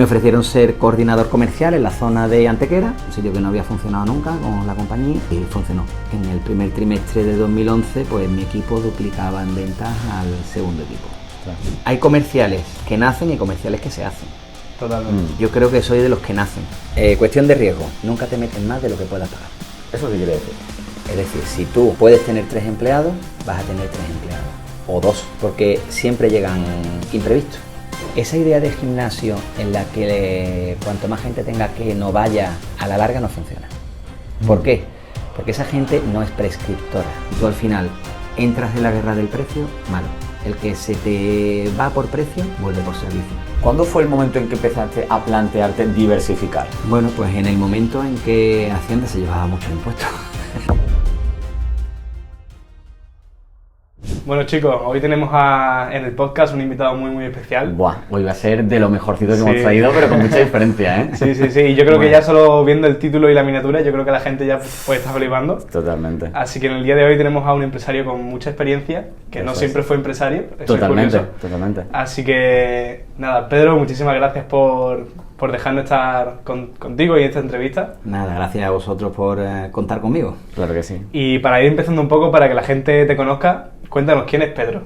Me ofrecieron ser coordinador comercial en la zona de Antequera, un sitio que no había funcionado nunca con la compañía, y funcionó. En el primer trimestre de 2011, pues mi equipo duplicaba en ventas al segundo equipo. Claro. Hay comerciales que nacen y comerciales que se hacen. Totalmente. Yo creo que soy de los que nacen. Cuestión de riesgo, nunca te metes más de lo que puedas pagar. ¿Eso qué quiere decir? Es decir, si tú puedes tener 3 empleados, vas a tener 3 empleados. O 2, porque siempre llegan imprevistos. Esa idea de gimnasio en la que cuanto más gente tenga que no vaya, a la larga no funciona. ¿Por qué? Porque esa gente no es prescriptora. Tú al final entras en la guerra del precio, malo. El que se te va por precio, vuelve por servicio. ¿Cuándo fue el momento en que empezaste a plantearte diversificar? Bueno, pues en el momento en que Hacienda se llevaba muchos impuestos. Bueno chicos, hoy tenemos en el podcast un invitado muy especial. Buah, hoy va a ser de lo mejorcito que Sí. hemos traído, pero con mucha diferencia, ¿eh? Sí, y yo creo que ya solo viendo el título y la miniatura, yo creo que la gente ya pues está flipando. Totalmente. Así que en el día de hoy tenemos a un empresario con mucha experiencia, que no Eso siempre es. fue empresario. Eso es Totalmente, curioso. totalmente. Así que nada, Pedro, muchísimas gracias por dejarnos estar contigo y en esta entrevista. Nada, gracias a vosotros por contar conmigo. Claro que sí. Y para ir empezando un poco, para que la gente te conozca, cuéntanos quién es Pedro.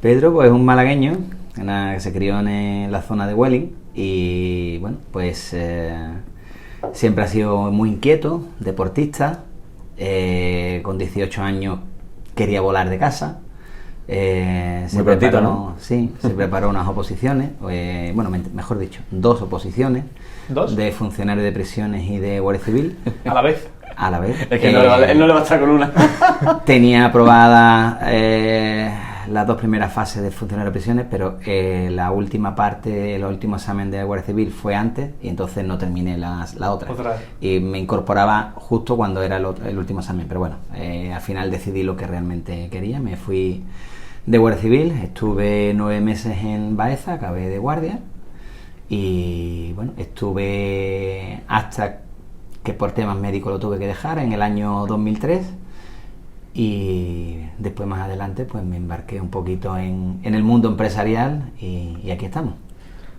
Pedro, pues es un malagueño que se crió en la zona de Huelin y bueno, pues siempre ha sido muy inquieto, deportista. Con 18 años quería volar de casa. Muy prontito, ¿no? Sí, se preparó unas oposiciones, bueno, mejor dicho, 2 oposiciones. ¿Dos? De funcionario de prisiones y de Guardia Civil. A la vez. A la vez. Es que él no le va a estar con una. Tenía aprobadas las 2 primeras fases de funcionario de prisiones, pero la última parte, el último examen de Guardia Civil fue antes y entonces no terminé la otra. Y me incorporaba justo cuando era el último examen, pero bueno, al final decidí lo que realmente quería. Me fui de Guardia Civil, estuve 9 meses en Baeza, acabé de guardia y bueno, estuve hasta que por temas médicos lo tuve que dejar en el año 2003 y después más adelante pues me embarqué un poquito en el mundo empresarial y aquí estamos.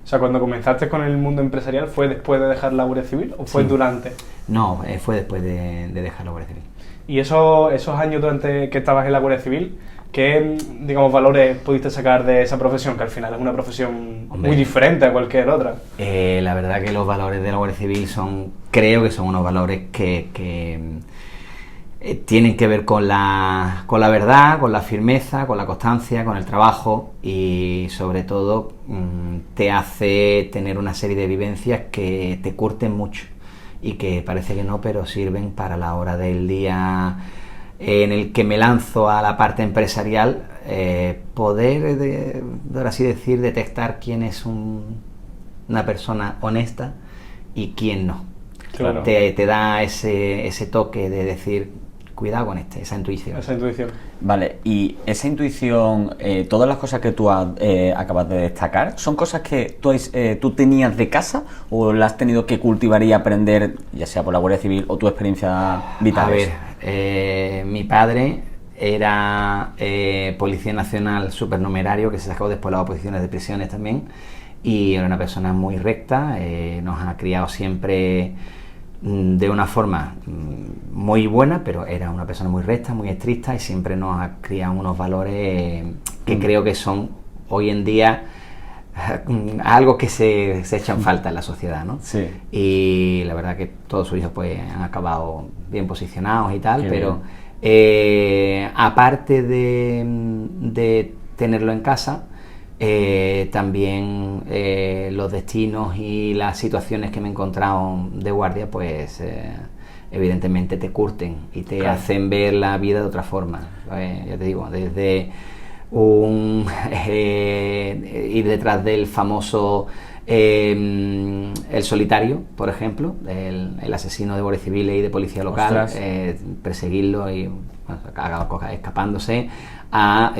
O sea, cuando comenzaste con el mundo empresarial, ¿fue después de dejar la Guardia Civil o fue Sí. durante? No, fue después de dejar la Guardia Civil. Y esos años durante que estabas en la Guardia Civil, ¿qué, digamos, valores pudiste sacar de esa profesión? Que al final es una profesión Hombre. muy diferente a cualquier otra. La verdad que los valores de la Guardia Civil creo que son unos valores que tienen que ver con la verdad, con la firmeza, con la constancia, con el trabajo y sobre todo te hace tener una serie de vivencias que te curten mucho y que parece que no, pero sirven para la hora del día en el que me lanzo a la parte empresarial, poder, por así decir, detectar quién es una persona honesta y quién no. Claro. Te da ese toque de decir, cuidado con esa intuición. Esa intuición. Vale, y esa intuición, todas las cosas que tú acabas de destacar, ¿son cosas que tú tenías de casa o las has tenido que cultivar y aprender, ya sea por la Guardia Civil o tu experiencia vital? A ver, mi padre era policía nacional supernumerario, que se sacó después las oposiciones de prisiones también, y era una persona muy recta, nos ha criado siempre de una forma muy buena, pero era una persona muy recta, muy estricta y siempre nos ha criado unos valores que creo que son hoy en día algo que se echan falta en la sociedad, ¿no? Sí. Y la verdad que todos sus hijos pues han acabado bien posicionados y tal, Qué pero aparte de tenerlo en casa, también los destinos y las situaciones que me he encontrado de guardia pues evidentemente te curten y te Claro. hacen ver la vida de otra forma. Ya te digo, desde ir detrás del famoso El Solitario, por ejemplo, el asesino de Guardia Civil y de policía local, Ostras. perseguirlo y escapándose, a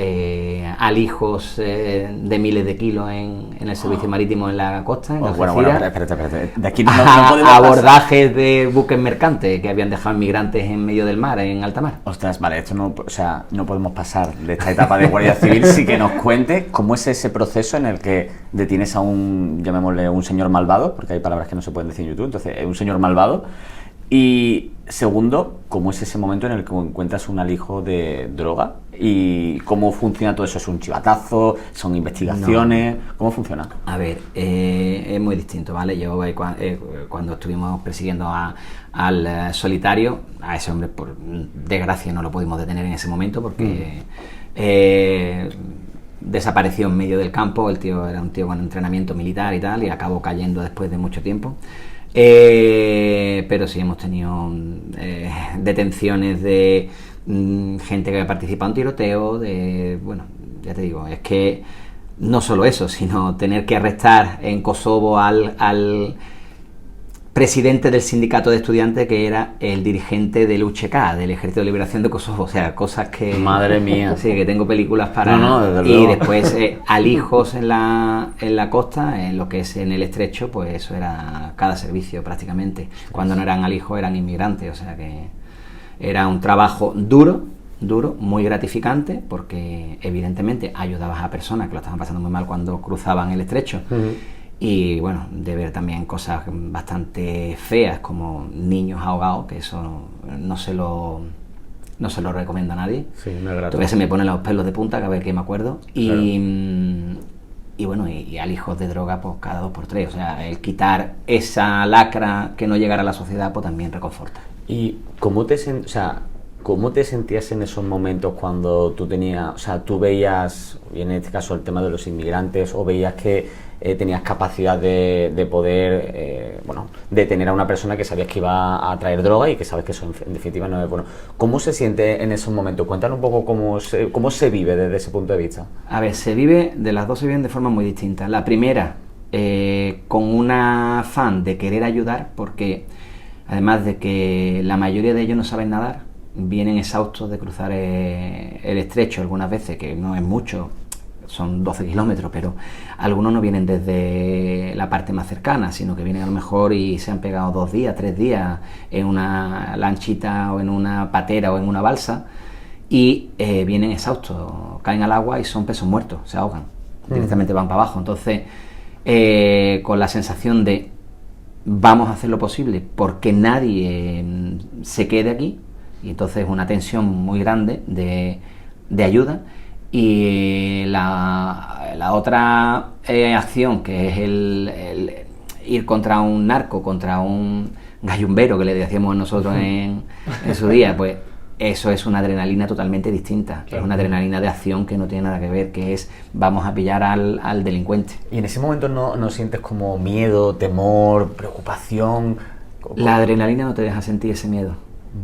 alijos de miles de kilos en el servicio marítimo en la costa, en Algeciras, espérate. De aquí no a podemos pasar. abordajes de buques mercantes que habían dejado inmigrantes en medio del mar, en alta mar. Ostras, vale, esto no, o sea, no podemos pasar de esta etapa de Guardia Civil sin que nos cuente cómo es ese proceso en el que detienes a un, llamémosle, un señor malvado, porque hay palabras que no se pueden decir en YouTube, entonces, un señor malvado. Y segundo, ¿cómo es ese momento en el que encuentras un alijo de droga? ¿Y cómo funciona todo eso? ¿Es un chivatazo? ¿Son investigaciones? No. ¿Cómo funciona? A ver, es muy distinto, ¿vale? Yo cuando estuvimos persiguiendo al solitario, a ese hombre, por desgracia, no lo pudimos detener en ese momento porque desapareció en medio del campo. El tío era un tío con entrenamiento militar y tal, y acabó cayendo después de mucho tiempo. Pero sí hemos tenido detenciones de gente que ha participado en tiroteo, bueno, ya te digo, es que no solo eso, sino tener que arrestar en Kosovo al presidente del sindicato de estudiantes, que era el dirigente del UCK, del Ejército de Liberación de Kosovo, o sea, cosas que... Madre mía. Sí, que tengo películas para... desde y luego. después alijos en la costa, en lo que es en el estrecho, pues eso era cada servicio prácticamente. Cuando no eran alijos eran inmigrantes, o sea que era un trabajo duro, muy gratificante, porque evidentemente ayudabas a personas que lo estaban pasando muy mal cuando cruzaban el estrecho. Y bueno, de ver también cosas bastante feas como niños ahogados, que eso no se lo recomiendo a nadie. Sí, no es grato. Todavía se me ponen los pelos de punta cada vez que me acuerdo. Y, claro. Y bueno, y alijos de droga pues cada 2 por 3. O sea, el quitar esa lacra que no llegara a la sociedad pues también reconforta. ¿Y cómo te sentías en esos momentos cuando tú veías, y en este caso el tema de los inmigrantes, o veías que tenías capacidad de poder, detener a una persona que sabías que iba a traer droga y que sabes que eso en definitiva no es bueno? ¿Cómo se siente en esos momentos? Cuéntanos un poco cómo se vive desde ese punto de vista. A ver, se viven de forma muy distinta. La primera, con un afán de querer ayudar, porque además de que la mayoría de ellos no saben nadar, vienen exhaustos de cruzar el estrecho algunas veces, que no es mucho, son 12 kilómetros, pero algunos no vienen desde la parte más cercana, sino que vienen a lo mejor y se han pegado 2 días, 3 días en una lanchita o en una patera o en una balsa, y vienen exhaustos, caen al agua y son pesos muertos, se ahogan, directamente van para abajo. Entonces, con la sensación de vamos a hacer lo posible porque nadie se quede aquí, y entonces una tensión muy grande de ayuda. Y la otra acción, que es el ir contra un narco, contra un gallumbero, que le decíamos nosotros en su día, pues eso es una adrenalina totalmente distinta. Claro. Es una adrenalina de acción que no tiene nada que ver, que es vamos a pillar al delincuente. ¿Y en ese momento no sientes como miedo, temor, preocupación? La adrenalina no te deja sentir ese miedo.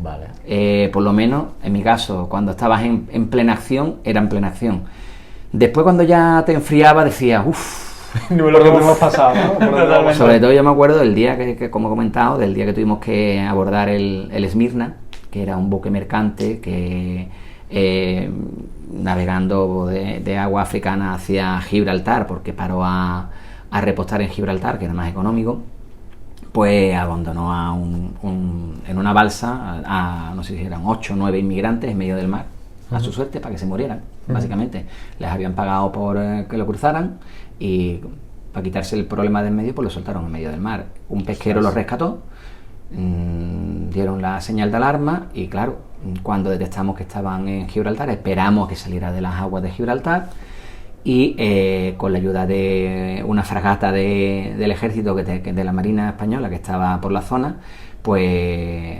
Vale. Por lo menos, en mi caso, cuando estabas en plena acción, era en plena acción. Después, cuando ya te enfriaba, decías, uff, Lo que hemos pasado, ¿no? Sobre todo yo me acuerdo del día que, como he comentado, del día que tuvimos que abordar el Esmirna, que era un buque mercante que navegando de agua africana hacia Gibraltar, porque paró a repostar en Gibraltar, que era más económico, pues abandonó en una balsa a no sé si eran 8 o 9 inmigrantes en medio del mar, a su suerte, para que se murieran, básicamente. Les habían pagado por que lo cruzaran, y para quitarse el problema del medio, pues lo soltaron en medio del mar. Un pesquero los rescató, dieron la señal de alarma, y claro, cuando detectamos que estaban en Gibraltar, esperamos que saliera de las aguas de Gibraltar, y con la ayuda de una fragata del ejército, de la Marina Española, que estaba por la zona, pues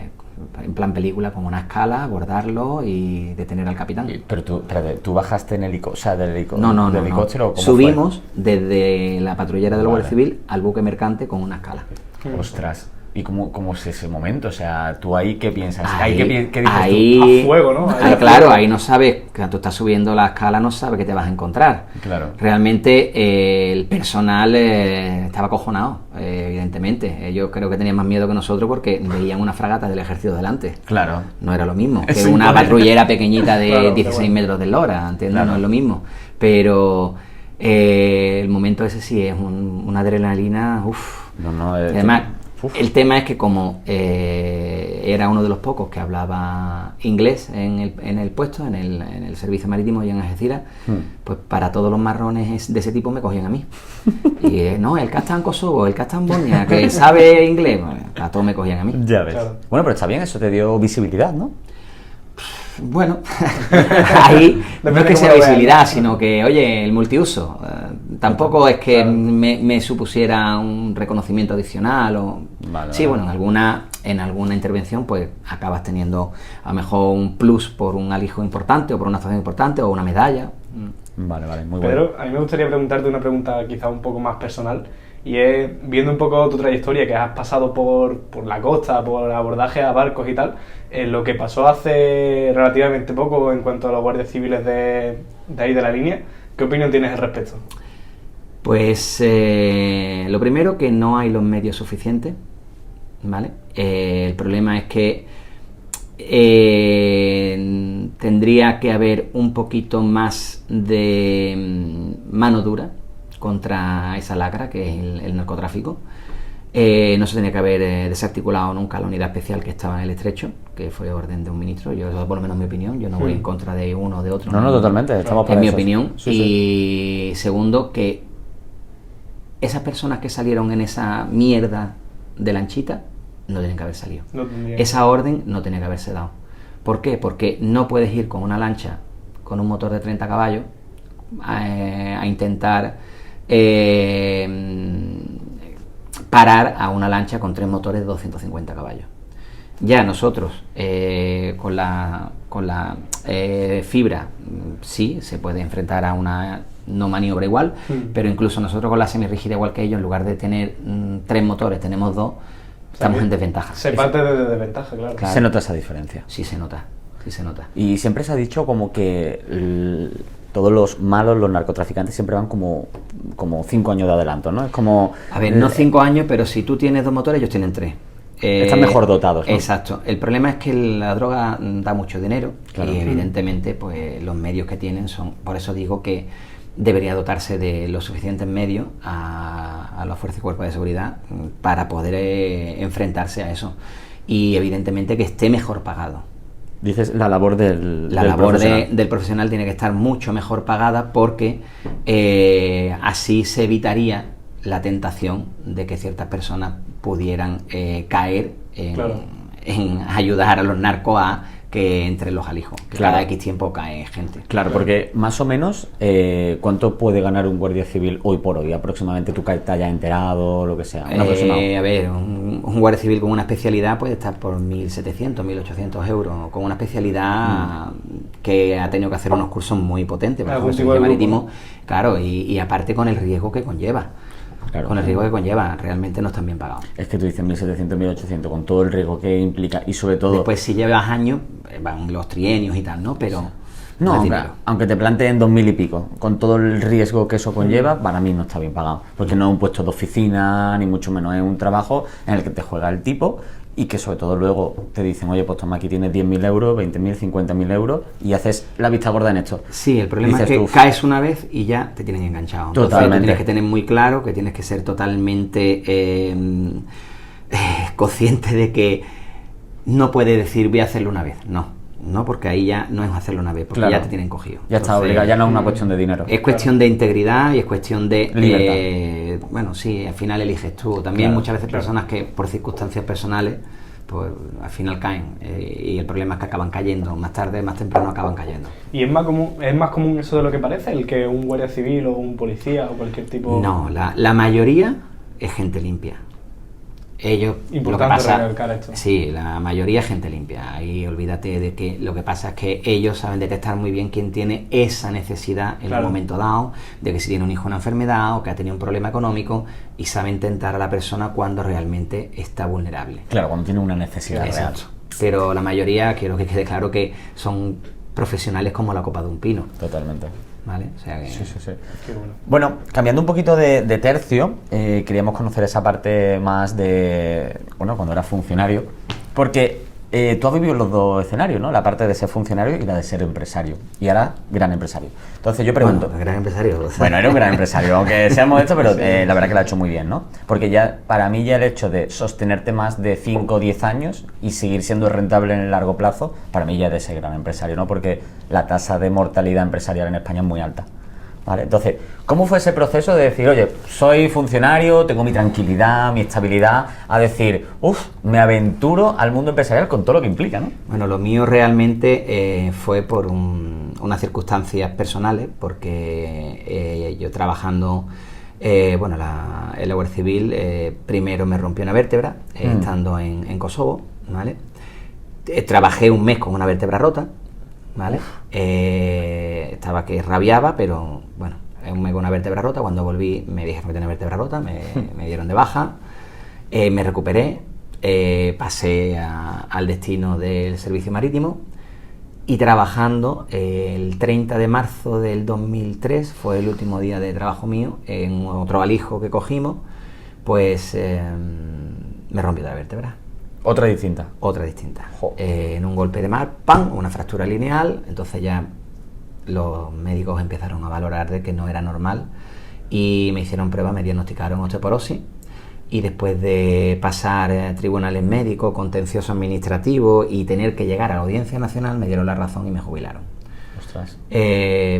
en plan película, con una escala, abordarlo y detener al capitán. Pero tú bajaste en helicóptero, No. ¿Cómo subimos desde la patrullera de la Guardia Civil al buque mercante con una escala. Ostras. ¿Y cómo es ese momento? O sea, ¿tú ahí qué piensas? Ahí, ¿Qué dices ahí, tú? A fuego, ¿no? Ahí, claro, ahí no sabes, cuando tú estás subiendo la escala no sabes qué te vas a encontrar. Claro. Realmente el personal estaba acojonado, evidentemente. Ellos creo que tenían más miedo que nosotros porque veían una fragata del ejército delante. Claro. No era lo mismo que Sí, una claro. patrullera pequeñita de Claro, 16 bueno. metros de eslora, ¿entiendes? Claro. No es lo mismo. Pero el momento ese sí es una adrenalina, uff. No, Además, uf. el tema es que como era uno de los pocos que hablaba inglés en el puesto, en el servicio marítimo y en Algeciras, pues para todos los marrones de ese tipo me cogían a mí. Y no, el Capitán Kosovo, el Capitán Bosnia, que sabe inglés, bueno, a todos me cogían a mí. Ya ves. Claro. Bueno, pero está bien, eso te dio visibilidad, ¿no? Bueno, ahí no es Depende que cómo sea lo veas. visibilidad, sino que, oye, el multiuso, tampoco es que me supusiera un reconocimiento adicional o... Vale, sí, vale. bueno, en alguna intervención pues acabas teniendo a lo mejor un plus por un alijo importante o por una actuación importante o una medalla. Vale, muy bueno. Pedro, a mí me gustaría preguntarte una pregunta quizá un poco más personal, y es, viendo un poco tu trayectoria, que has pasado por la costa, por abordaje a barcos y tal, lo que pasó hace relativamente poco en cuanto a los guardias civiles de ahí de la línea, ¿qué opinión tienes al respecto? Pues lo primero, que no hay los medios suficientes, ¿vale? El problema es que tendría que haber un poquito más de mano dura contra esa lacra que es el narcotráfico. No se tenía que haber desarticulado nunca la unidad especial que estaba en el estrecho, que fue orden de un ministro. Yo, por lo menos mi opinión, yo no voy en contra de uno o de otro. No, totalmente, estamos por en mi eso. opinión. Sí, y segundo, que esas personas que salieron en esa mierda de lanchita no tienen que haber salido. No tendría- Esa orden no tenía que haberse dado. ¿Por qué? Porque no puedes ir con una lancha con un motor de 30 caballos a intentar parar a una lancha con 3 motores de 250 caballos. Ya nosotros con la fibra sí se puede enfrentar a una no maniobra igual, pero incluso nosotros con la semirrígida igual que ellos, en lugar de tener 3 motores tenemos 2, estamos en desventaja. Se parte de desventaja, claro. Claro. Se nota esa diferencia. Sí se nota, sí se nota. Y siempre se ha dicho como que todos los malos, los narcotraficantes, siempre van como 5 años de adelanto, ¿no? Es como... A ver, no 5 años, pero si tú tienes 2 motores, ellos tienen 3. Están mejor dotados, ¿no? Exacto. El problema es que la droga da mucho dinero, Claro. y evidentemente pues los medios que tienen son... Por eso digo que debería dotarse de los suficientes medios a las fuerzas y cuerpos de seguridad para poder enfrentarse a eso. Y evidentemente que esté mejor pagado. Dices la labor del Labor profesional. del profesional tiene que estar mucho mejor pagada porque así se evitaría la tentación de que ciertas personas pudieran caer Claro. en ayudar a los narcos a que entren los alijos, que Claro. cada X tiempo cae gente. Claro, porque más o menos, ¿cuánto puede ganar un guardia civil hoy por hoy? Aproximadamente tú que te hayas enterado, lo que sea. Un aproximado. A ver, un guardia civil con una especialidad puede estar por 1.700, 1.800 euros, con una especialidad que ha tenido que hacer unos cursos muy potentes, por Algún ejemplo, tipo el de servicio grupo, marítimo, claro, y aparte con el riesgo que conlleva. Claro. Con el riesgo que conlleva, realmente no están bien pagados. Es que tú dices 1.700, 1.800, con todo el riesgo que implica y sobre todo... Después, si llevas años, van los trienios y tal, ¿no? Pero No, es aunque, dinero. aunque te planteen 2.000 y pico, con todo el riesgo que eso conlleva, para mí no está bien pagado. Porque no es un puesto de oficina, ni mucho menos, es un trabajo en el que te juega el tipo y que sobre todo luego te dicen, oye, pues toma, aquí tienes 10.000 euros, 20.000, 50.000 euros y haces la vista gorda en esto. Sí, el problema Dices es que tú, caes una vez y ya te tienen enganchado. Entonces, Totalmente. tú tienes que tener muy claro que tienes que ser totalmente consciente de que no puedes decir voy a hacerlo una vez. No, porque ahí ya no es hacerlo una vez, porque Claro. ya te tienen cogido. Ya está Entonces, obligado, ya no es una cuestión de dinero. es cuestión de integridad y es cuestión de Libertad. bueno, sí, al final eliges tú. También Claro, muchas veces personas que por circunstancias personales pues al final caen y el problema es que acaban cayendo, más tarde, más temprano acaban cayendo. ¿Y es más común eso de lo que parece, el que un guardia civil o un policía o cualquier tipo...? No, la mayoría es gente limpia. ellos, lo que Importante pasa, recalcar esto. sí, la mayoría es gente limpia. Ahí olvídate de que lo que pasa es que ellos saben detectar muy bien quién tiene esa necesidad en Claro. un momento dado, de que si tiene un hijo una enfermedad o que ha tenido un problema económico, y saben tentar a la persona cuando realmente está vulnerable. Claro, cuando tiene una necesidad Exacto. real. Pero la mayoría, quiero que quede claro que son profesionales como la copa de un pino, Totalmente. ¿vale? O sea que... Sí, sí, sí. Qué bueno. Bueno, cambiando un poquito de tercio, queríamos conocer esa parte más de, bueno, cuando eras funcionario, porque tú has vivido los dos escenarios, ¿no? La parte de ser funcionario y la de ser empresario, y ahora gran empresario. Entonces yo pregunto... Bueno, gran empresario. O sea. Bueno, eres un gran empresario, aunque seamos esto, pero la verdad que lo ha hecho muy bien, ¿no? Porque ya, para mí ya el hecho de sostenerte más de 5 o 10 años y seguir siendo rentable en el largo plazo, para mí ya es de ser gran empresario, ¿no? Porque la tasa de mortalidad empresarial en España es muy alta, ¿vale? Entonces, ¿cómo fue ese proceso de decir, oye, soy funcionario, tengo mi tranquilidad, mi estabilidad, a decir, me aventuro al mundo empresarial con todo lo que implica, ¿no? Bueno, lo mío realmente fue por unas circunstancias personales, porque yo trabajando, en la Guardia Civil, primero me rompí una vértebra, estando en Kosovo, ¿vale? Trabajé un mes con una vértebra rota, ¿vale? Estaba que rabiaba, pero bueno, un mes con una vértebra rota. Cuando volví me dijeron que tenía vértebra rota, me dieron de baja, me recuperé, pasé al destino del servicio marítimo, y trabajando el 30 de marzo del 2003, fue el último día de trabajo mío, en otro alijo que cogimos, pues me rompió la vértebra. Otra distinta. Otra distinta. Jo. En un golpe de mar, ¡pam!, una fractura lineal. Entonces ya los médicos empezaron a valorar de que no era normal y me hicieron pruebas, me diagnosticaron osteoporosis, y después de pasar tribunales médicos, contencioso administrativo y tener que llegar a la Audiencia Nacional, me dieron la razón y me jubilaron. Ostras.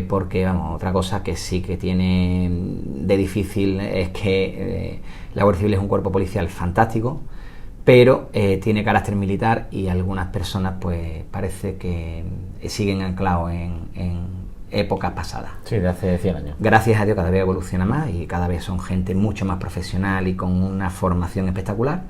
Porque, vamos, otra cosa que sí que tiene de difícil es que la Guardia Civil es un cuerpo policial fantástico, pero tiene carácter militar, y algunas personas pues parece que siguen anclados en épocas pasadas. Sí, de hace 100 años. Gracias a Dios cada vez evoluciona más y cada vez son gente mucho más profesional y con una formación espectacular,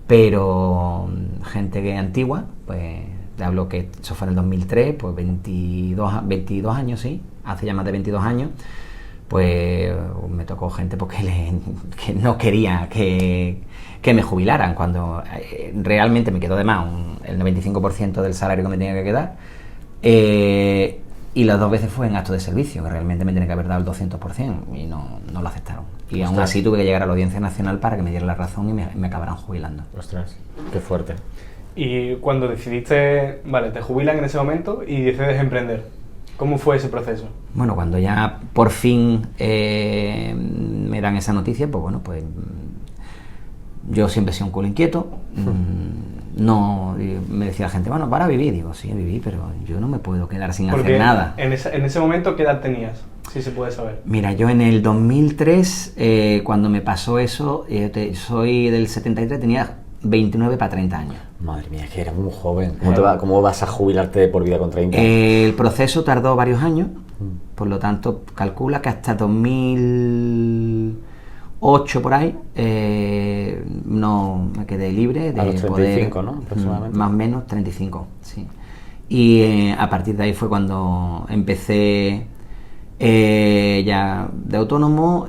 pero gente que es antigua, pues te hablo que eso fue en el 2003, pues 22 años, sí, hace ya más de 22 años, pues me tocó gente porque que no quería que me jubilaran, cuando realmente me quedó de más el 95% del salario que me tenía que quedar, y las dos veces fue en acto de servicio, que realmente me tenía que haber dado el 200%, y no lo aceptaron. Y aún así tuve que llegar a la Audiencia Nacional para que me dieran la razón y me acabaran jubilando. Ostras, qué fuerte. Y cuando decidiste, vale, te jubilan en ese momento y decides emprender, ¿cómo fue ese proceso? Bueno, cuando ya por fin me dan esa noticia, pues bueno, pues yo siempre he sido un culo inquieto. No, me decía la gente, bueno, para vivir. Digo, sí, viví, pero yo no me puedo quedar sin hacer nada. En ese momento, ¿qué edad tenías? Si se puede saber. Mira, yo en el 2003, cuando me pasó eso, soy del 73, tenía 29 para 30 años. Madre mía, es que eres muy joven. ¿Cómo vas a jubilarte de por vida con 30 años? El proceso tardó varios años, por lo tanto, calcula que hasta 2008 por ahí, no me quedé libre de a los 35, poder, ¿no? Aproximadamente. Más o menos 35, sí. Y a partir de ahí fue cuando empecé ya de autónomo.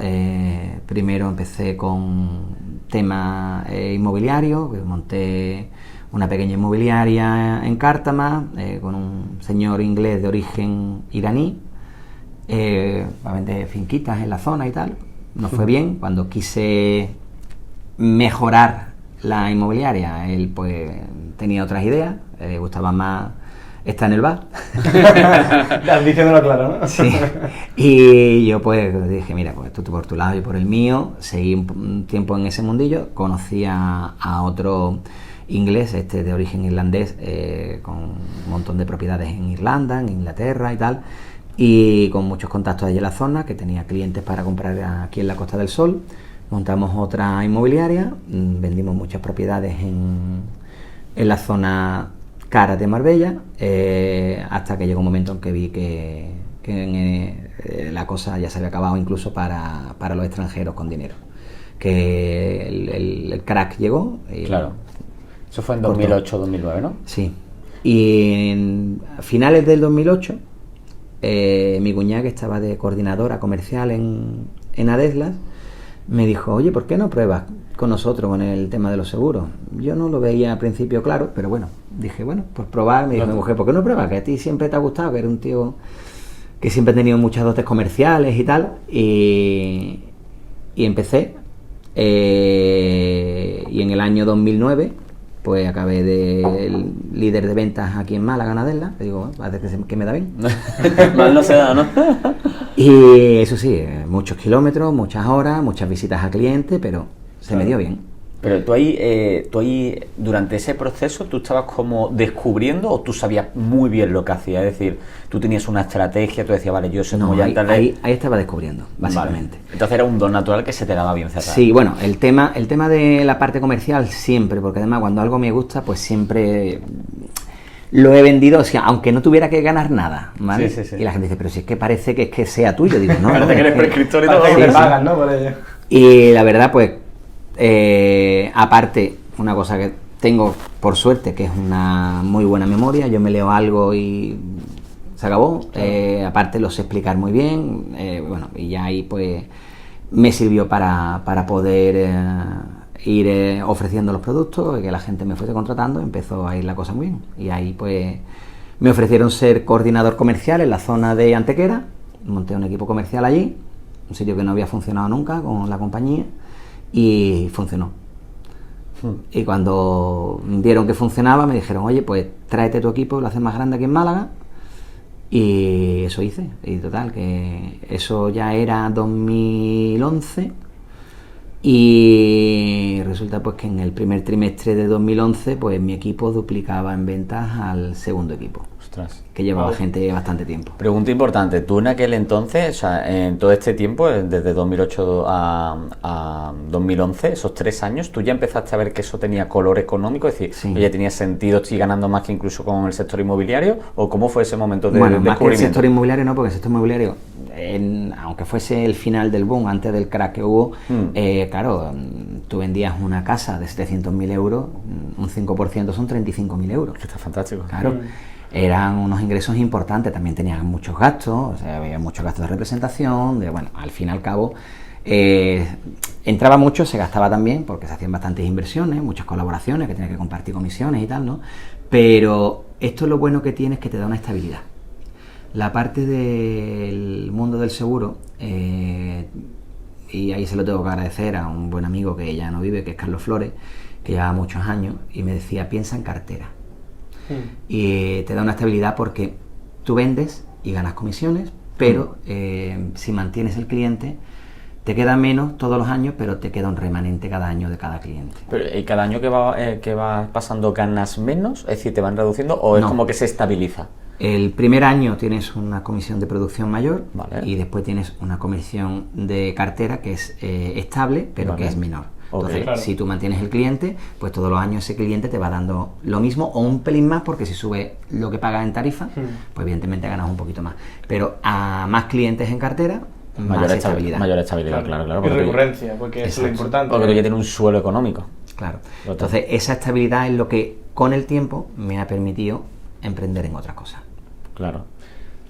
Primero empecé con tema inmobiliario, que monté una pequeña inmobiliaria en Cártama, con un señor inglés de origen iraní, para vender finquitas en la zona y tal. Nos fue bien. Cuando quise mejorar la inmobiliaria, él pues tenía otras ideas, le gustaba más estar en el bar. Diciéndolo claro, ¿no? Sí. Y yo pues dije, mira, pues tú por tu lado y por el mío. Seguí un tiempo en ese mundillo, conocí a otro inglés, de origen irlandés, con un montón de propiedades en Irlanda, en Inglaterra y tal, y con muchos contactos allí en la zona, que tenía clientes para comprar aquí en la Costa del Sol. Montamos otra inmobiliaria, vendimos muchas propiedades en la zona cara de Marbella, hasta que llegó un momento en que vi que la cosa ya se había acabado incluso para los extranjeros con dinero, que el crack llegó. Claro. Eso fue en cortó. 2008-2009, ¿no? Sí. Y a finales del 2008, mi cuñada, que estaba de coordinadora comercial en Adeslas, me dijo, oye, ¿por qué no pruebas con nosotros con el tema de los seguros? Yo no lo veía al principio claro, pero bueno, dije, bueno, pues probar. Me dijo mi mujer, ¿por qué no pruebas? Que a ti siempre te ha gustado, que eres un tío que siempre ha tenido muchas dotes comerciales y tal. Y empecé. Y en el año 2009, pues acabé de líder de ventas aquí en Málaga, en Adeslas. Digo, bueno, parece que me da bien. Mal no se da, ¿no? Y eso sí, muchos kilómetros, muchas horas, muchas visitas a clientes, pero se me dio bien. Pero tú ahí, durante ese proceso, ¿tú estabas como descubriendo o tú sabías muy bien lo que hacías? Es decir, tú tenías una estrategia, tú decías, vale, yo sé cómo ya entrar. Ahí estaba descubriendo, básicamente. Vale. Entonces era un don natural que se te daba bien cerrar. Sí, bueno, el tema de la parte comercial siempre, porque además cuando algo me gusta, pues siempre lo he vendido, o sea, aunque no tuviera que ganar nada, ¿vale? Sí. Y la gente dice, pero si es que parece que sea tuyo. Digo, no, parece que eres prescriptor y todo. Parece que Sí, te sí. pagan, ¿no? Por ello. Y la verdad, pues, aparte, una cosa que tengo, por suerte, que es una muy buena memoria, yo me leo algo y se acabó. Aparte lo sé explicar muy bien, bueno, y ya ahí pues me sirvió para poder ir ofreciendo los productos y que la gente me fuese contratando. Empezó a ir la cosa muy bien y ahí pues me ofrecieron ser coordinador comercial en la zona de Antequera. Monté un equipo comercial allí, un sitio que no había funcionado nunca con la compañía, y funcionó. Y cuando vieron que funcionaba me dijeron, oye, pues tráete tu equipo, lo haces más grande aquí en Málaga. Y eso hice, y total, que eso ya era 2011, y resulta pues que en el primer trimestre de 2011 pues mi equipo duplicaba en ventas al segundo equipo. Ostras. Que llevaba gente bastante tiempo. Pregunta importante, tú en aquel entonces, o sea, en todo este tiempo, desde 2008 a 2011, esos 3 años, ¿tú ya empezaste a ver que eso tenía color económico? Es decir, Sí. oye, ¿tenía sentido, estoy ganando más que incluso con el sector inmobiliario? ¿O cómo fue ese momento de Bueno, más que el descubrimiento? sector inmobiliario no, porque el sector inmobiliario, aunque fuese el final del boom, antes del crack que hubo, claro, tú vendías una casa de 700.000 euros, un 5% son 35.000 euros. Que está fantástico. Claro. Eran unos ingresos importantes, también tenían muchos gastos, o sea, había muchos gastos de representación, bueno, al fin y al cabo entraba mucho, se gastaba también, porque se hacían bastantes inversiones, muchas colaboraciones, que tenías que compartir comisiones y tal, ¿no? Pero esto es lo bueno que tiene, es que te da una estabilidad. La parte del mundo del seguro, y ahí se lo tengo que agradecer a un buen amigo que ya no vive, que es Carlos Flores, que lleva muchos años, y me decía, piensa en cartera. Y te da una estabilidad porque tú vendes y ganas comisiones, pero si mantienes el cliente te queda menos todos los años, pero te queda un remanente cada año de cada cliente. Pero, ¿y cada año que va pasando ganas menos? Es decir, ¿te van reduciendo o es como que se estabiliza? El primer año tienes una comisión de producción mayor, Vale. Y después tienes una comisión de cartera que es estable, pero Vale. que es menor. Entonces, Claro. si tú mantienes el cliente, pues todos los años ese cliente te va dando lo mismo o un pelín más, porque si sube lo que pagas en tarifa, pues evidentemente ganas un poquito más. Pero a más clientes en cartera, más estabilidad. Mayor estabilidad, claro. Y recurrencia, porque eso es lo importante. Porque tú ya tienes un suelo económico. Claro. Total. Entonces, esa estabilidad es lo que con el tiempo me ha permitido emprender en otras cosas. Claro.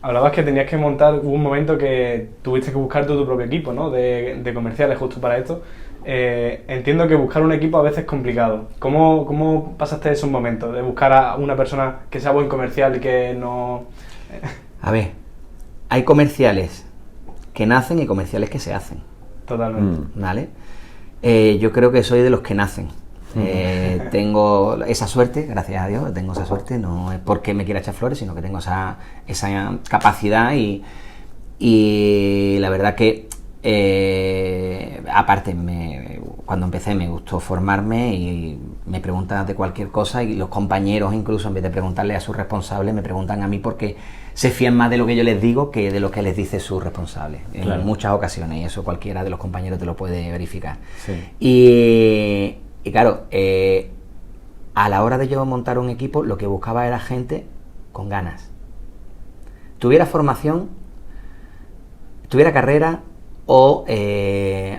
Hablabas que tenías que montar, hubo un momento que tuviste que buscar tu propio equipo, ¿no? De comerciales justo para esto. Entiendo que buscar un equipo a veces es complicado. ¿Cómo pasaste esos momentos de buscar a una persona que sea buen comercial y que no...? A ver, hay comerciales que nacen y comerciales que se hacen, Totalmente. ¿vale? Yo creo que soy de los que nacen. Tengo esa suerte, gracias a Dios, tengo esa suerte, no es porque me quiera echar flores, sino que tengo esa capacidad y la verdad que aparte cuando empecé me gustó formarme y me preguntan de cualquier cosa y los compañeros incluso en vez de preguntarle a su responsable me preguntan a mí porque se fían más de lo que yo les digo que de lo que les dice su responsable en muchas ocasiones, y eso cualquiera de los compañeros te lo puede verificar. Sí. Y claro, a la hora de yo montar un equipo, lo que buscaba era gente con ganas. Tuviera formación, tuviera carrera o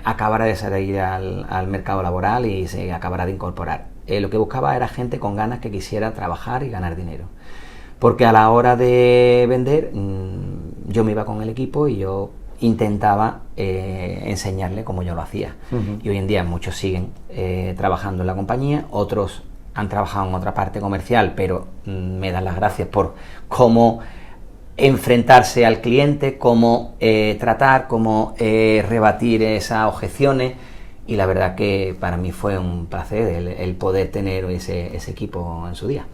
acabara de salir al mercado laboral y se acabara de incorporar. Lo que buscaba era gente con ganas que quisiera trabajar y ganar dinero. Porque a la hora de vender, yo me iba con el equipo y yo intentaba enseñarle cómo yo lo hacía. Y hoy en día muchos siguen trabajando en la compañía, otros han trabajado en otra parte comercial, pero me dan las gracias por cómo enfrentarse al cliente, cómo tratar, cómo rebatir esas objeciones. Y la verdad que para mí fue un placer el poder tener ese equipo en su día.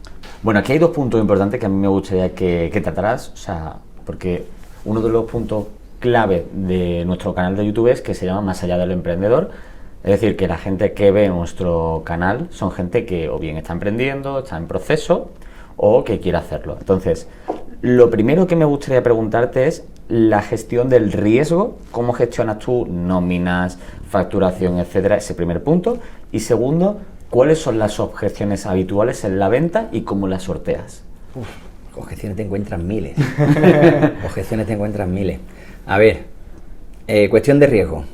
Bueno, aquí hay dos puntos importantes que a mí me gustaría que trataras, o sea, porque uno de los puntos clave de nuestro canal de YouTube es que se llama Más allá del emprendedor, es decir, que la gente que ve nuestro canal son gente que o bien está emprendiendo, está en proceso o que quiere hacerlo. Entonces, lo primero que me gustaría preguntarte es la gestión del riesgo, cómo gestionas tú nóminas, facturación, etcétera, ese primer punto. Y segundo, ¿cuáles son las objeciones habituales en la venta y cómo las sorteas? Objeciones te encuentras miles. Objeciones te encuentras miles. A ver, cuestión de riesgo.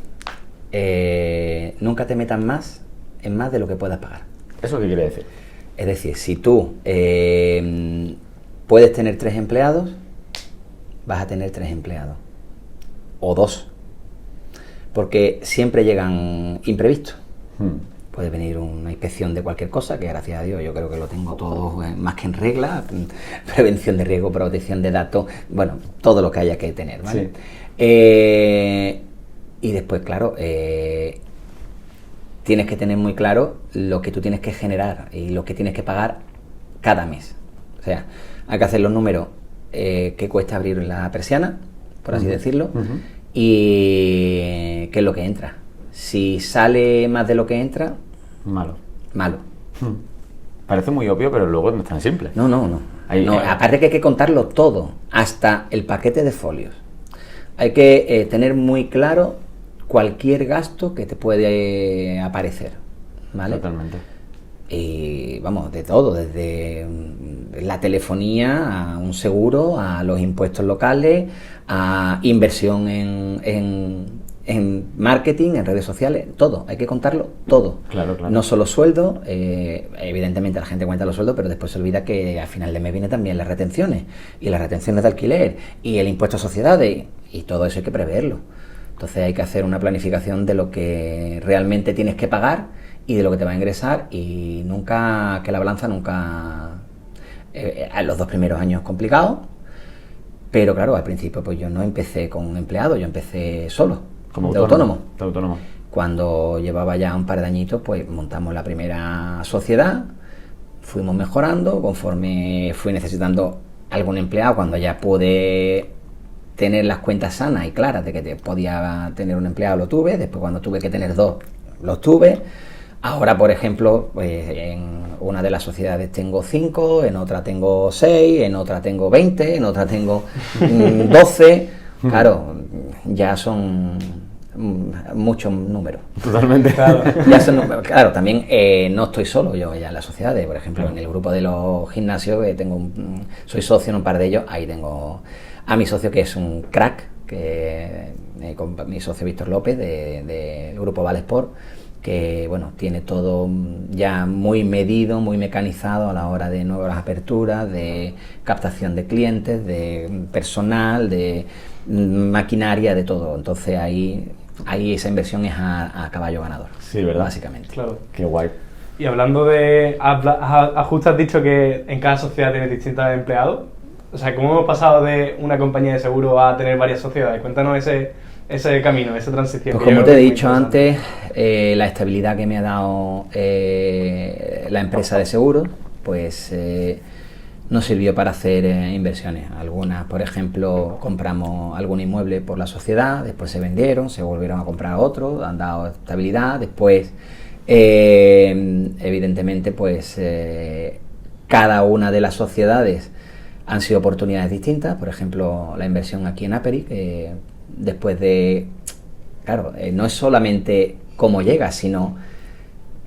Nunca te metas más en más de lo que puedas pagar. ¿Eso qué quiere decir? Es decir, si tú puedes tener 3 empleados, vas a tener 3 empleados. O 2. Porque siempre llegan imprevistos. Puede venir una inspección de cualquier cosa, que gracias a Dios yo creo que lo tengo todo más que en regla. Prevención de riesgo, protección de datos, bueno, todo lo que haya que tener, ¿vale? Sí. Y después, claro, tienes que tener muy claro lo que tú tienes que generar y lo que tienes que pagar cada mes. O sea, hay que hacer los números que cuesta abrir la persiana, por así decirlo, y qué es lo que entra. Si sale más de lo que entra, malo. Parece muy obvio, pero luego no es tan simple. No. Aparte que hay que contarlo todo, hasta el paquete de folios. Hay que tener muy claro cualquier gasto que te puede aparecer, ¿vale? Totalmente. Y vamos, de todo, desde la telefonía a un seguro, a los impuestos locales, a inversión en marketing, en redes sociales, todo, hay que contarlo todo. Claro. No solo sueldo, evidentemente la gente cuenta los sueldos, pero después se olvida que al final de mes viene también las retenciones, y las retenciones de alquiler, y el impuesto a sociedades, y todo eso hay que preverlo. Entonces hay que hacer una planificación de lo que realmente tienes que pagar y de lo que te va a ingresar, y nunca, que la balanza nunca, los 2 primeros años complicado, pero claro, al principio pues yo no empecé con un empleado, yo empecé solo, como de autónomo. Cuando llevaba ya un par de añitos, pues montamos la primera sociedad, fuimos mejorando, conforme fui necesitando algún empleado, cuando ya pude tener las cuentas sanas y claras de que podía tener un empleado, lo tuve. Después, cuando tuve que tener 2, los tuve. Ahora, por ejemplo, pues en una de las sociedades tengo 5, en otra tengo 6, en otra tengo 20, en otra tengo 12. Claro, ya son muchos números. Totalmente. Claro, también no estoy solo yo ya en las sociedades. Por ejemplo, en el grupo de los gimnasios, soy socio en un par de ellos, ahí tengo a mi socio, que es un crack, con mi socio Víctor López del grupo Valesport, que bueno, tiene todo ya muy medido, muy mecanizado a la hora de nuevas aperturas, de captación de clientes, de personal, de maquinaria, de todo. Entonces ahí esa inversión es a caballo ganador. Sí, ¿verdad? Básicamente. Claro. Qué guay. Y hablando de... justo has dicho que en cada sociedad tienes distintos empleados. O sea, ¿cómo hemos pasado de una compañía de seguro a tener varias sociedades? Cuéntanos ese camino, esa transición. Pues como te he dicho antes, la estabilidad que me ha dado la empresa de seguros, pues nos sirvió para hacer inversiones. Algunas, por ejemplo, compramos algún inmueble por la sociedad, después se vendieron, se volvieron a comprar otros, han dado estabilidad. Después, evidentemente, pues cada una de las sociedades han sido oportunidades distintas. Por ejemplo, la inversión aquí en Aperi, que después de... Claro, no es solamente cómo llegas, sino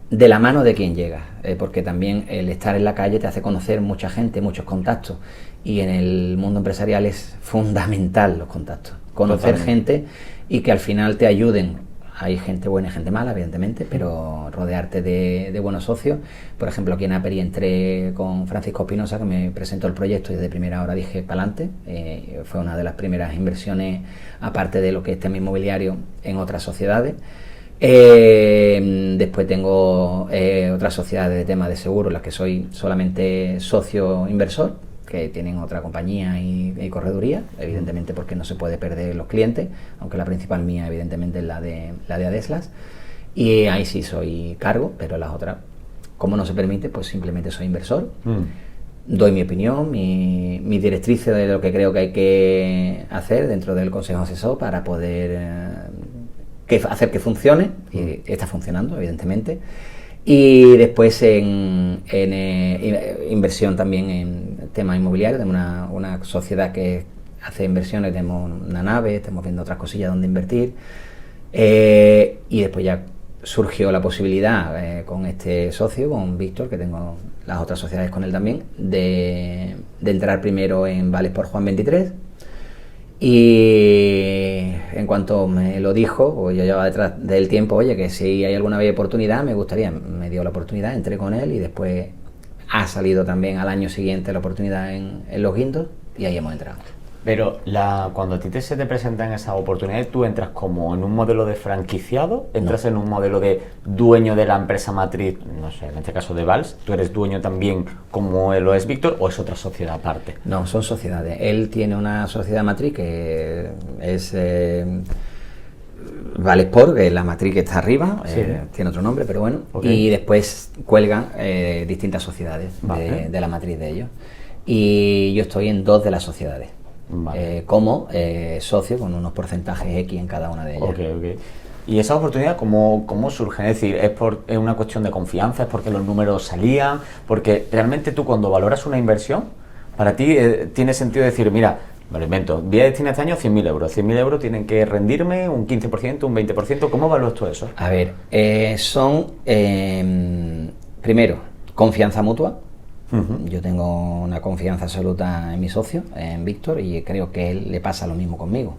de la mano de quien llega, porque también el estar en la calle te hace conocer mucha gente, muchos contactos, y en el mundo empresarial es fundamental los contactos. conocer Totalmente. gente y que al final te ayuden. Hay gente buena y gente mala, evidentemente, pero rodearte de buenos socios. Por ejemplo, aquí en Aperi entré con Francisco Espinosa, que me presentó el proyecto y desde primera hora dije pa'lante. Fue una de las primeras inversiones, aparte de lo que es tema inmobiliario, en otras sociedades. Después tengo otras sociedades de tema de seguro, en las que soy solamente socio inversor, que tienen otra compañía y correduría, evidentemente porque no se puede perder los clientes, aunque la principal mía evidentemente es la de Adeslas, y ahí sí soy cargo, pero las otras, como no se permite, pues simplemente soy inversor. Doy mi opinión, mis directrices de lo que creo que hay que hacer dentro del consejo asesor para poder hacer que funcione, y está funcionando evidentemente. Y después en inversión también en temas inmobiliarios, tenemos una sociedad que hace inversiones, tenemos una nave, estamos viendo otras cosillas donde invertir, y después ya surgió la posibilidad con este socio, con Víctor, que tengo las otras sociedades con él también, de entrar primero en Vales por Juan 23. Y en cuanto me lo dijo, pues yo llevaba detrás del tiempo, oye, que si hay alguna vez oportunidad, me gustaría, me dio la oportunidad, entré con él y después ha salido también al año siguiente la oportunidad en Los Guindos y ahí hemos entrado. Pero cuando a ti se te presentan esas oportunidades, ¿tú entras como en un modelo de franquiciado? ¿Entras en un modelo de dueño de la empresa matriz? No sé, en este caso de Valls, ¿tú eres dueño también como lo es Víctor o es otra sociedad aparte? No, son sociedades. Él tiene una sociedad matriz que es Valesport, que es la matriz que está arriba, Sí. Tiene otro nombre, pero bueno, Ok. y después cuelgan distintas sociedades Vale. de la matriz de ellos. Y yo estoy en 2 de las sociedades. Vale. Como socio con unos porcentajes X en cada una de ellas. Ok. ¿Y esa oportunidad cómo surge? Es decir, ¿es una cuestión de confianza? ¿Es porque los números salían? Porque realmente tú cuando valoras una inversión, para ti tiene sentido decir, mira, me lo invento, voy a destinar este año 100.000 euros. 100.000 euros tienen que rendirme un 15%, un 20%. ¿Cómo evalúas tú eso? A ver, son, primero, confianza mutua. Yo tengo una confianza absoluta en mi socio, en Víctor, y creo que él le pasa lo mismo conmigo.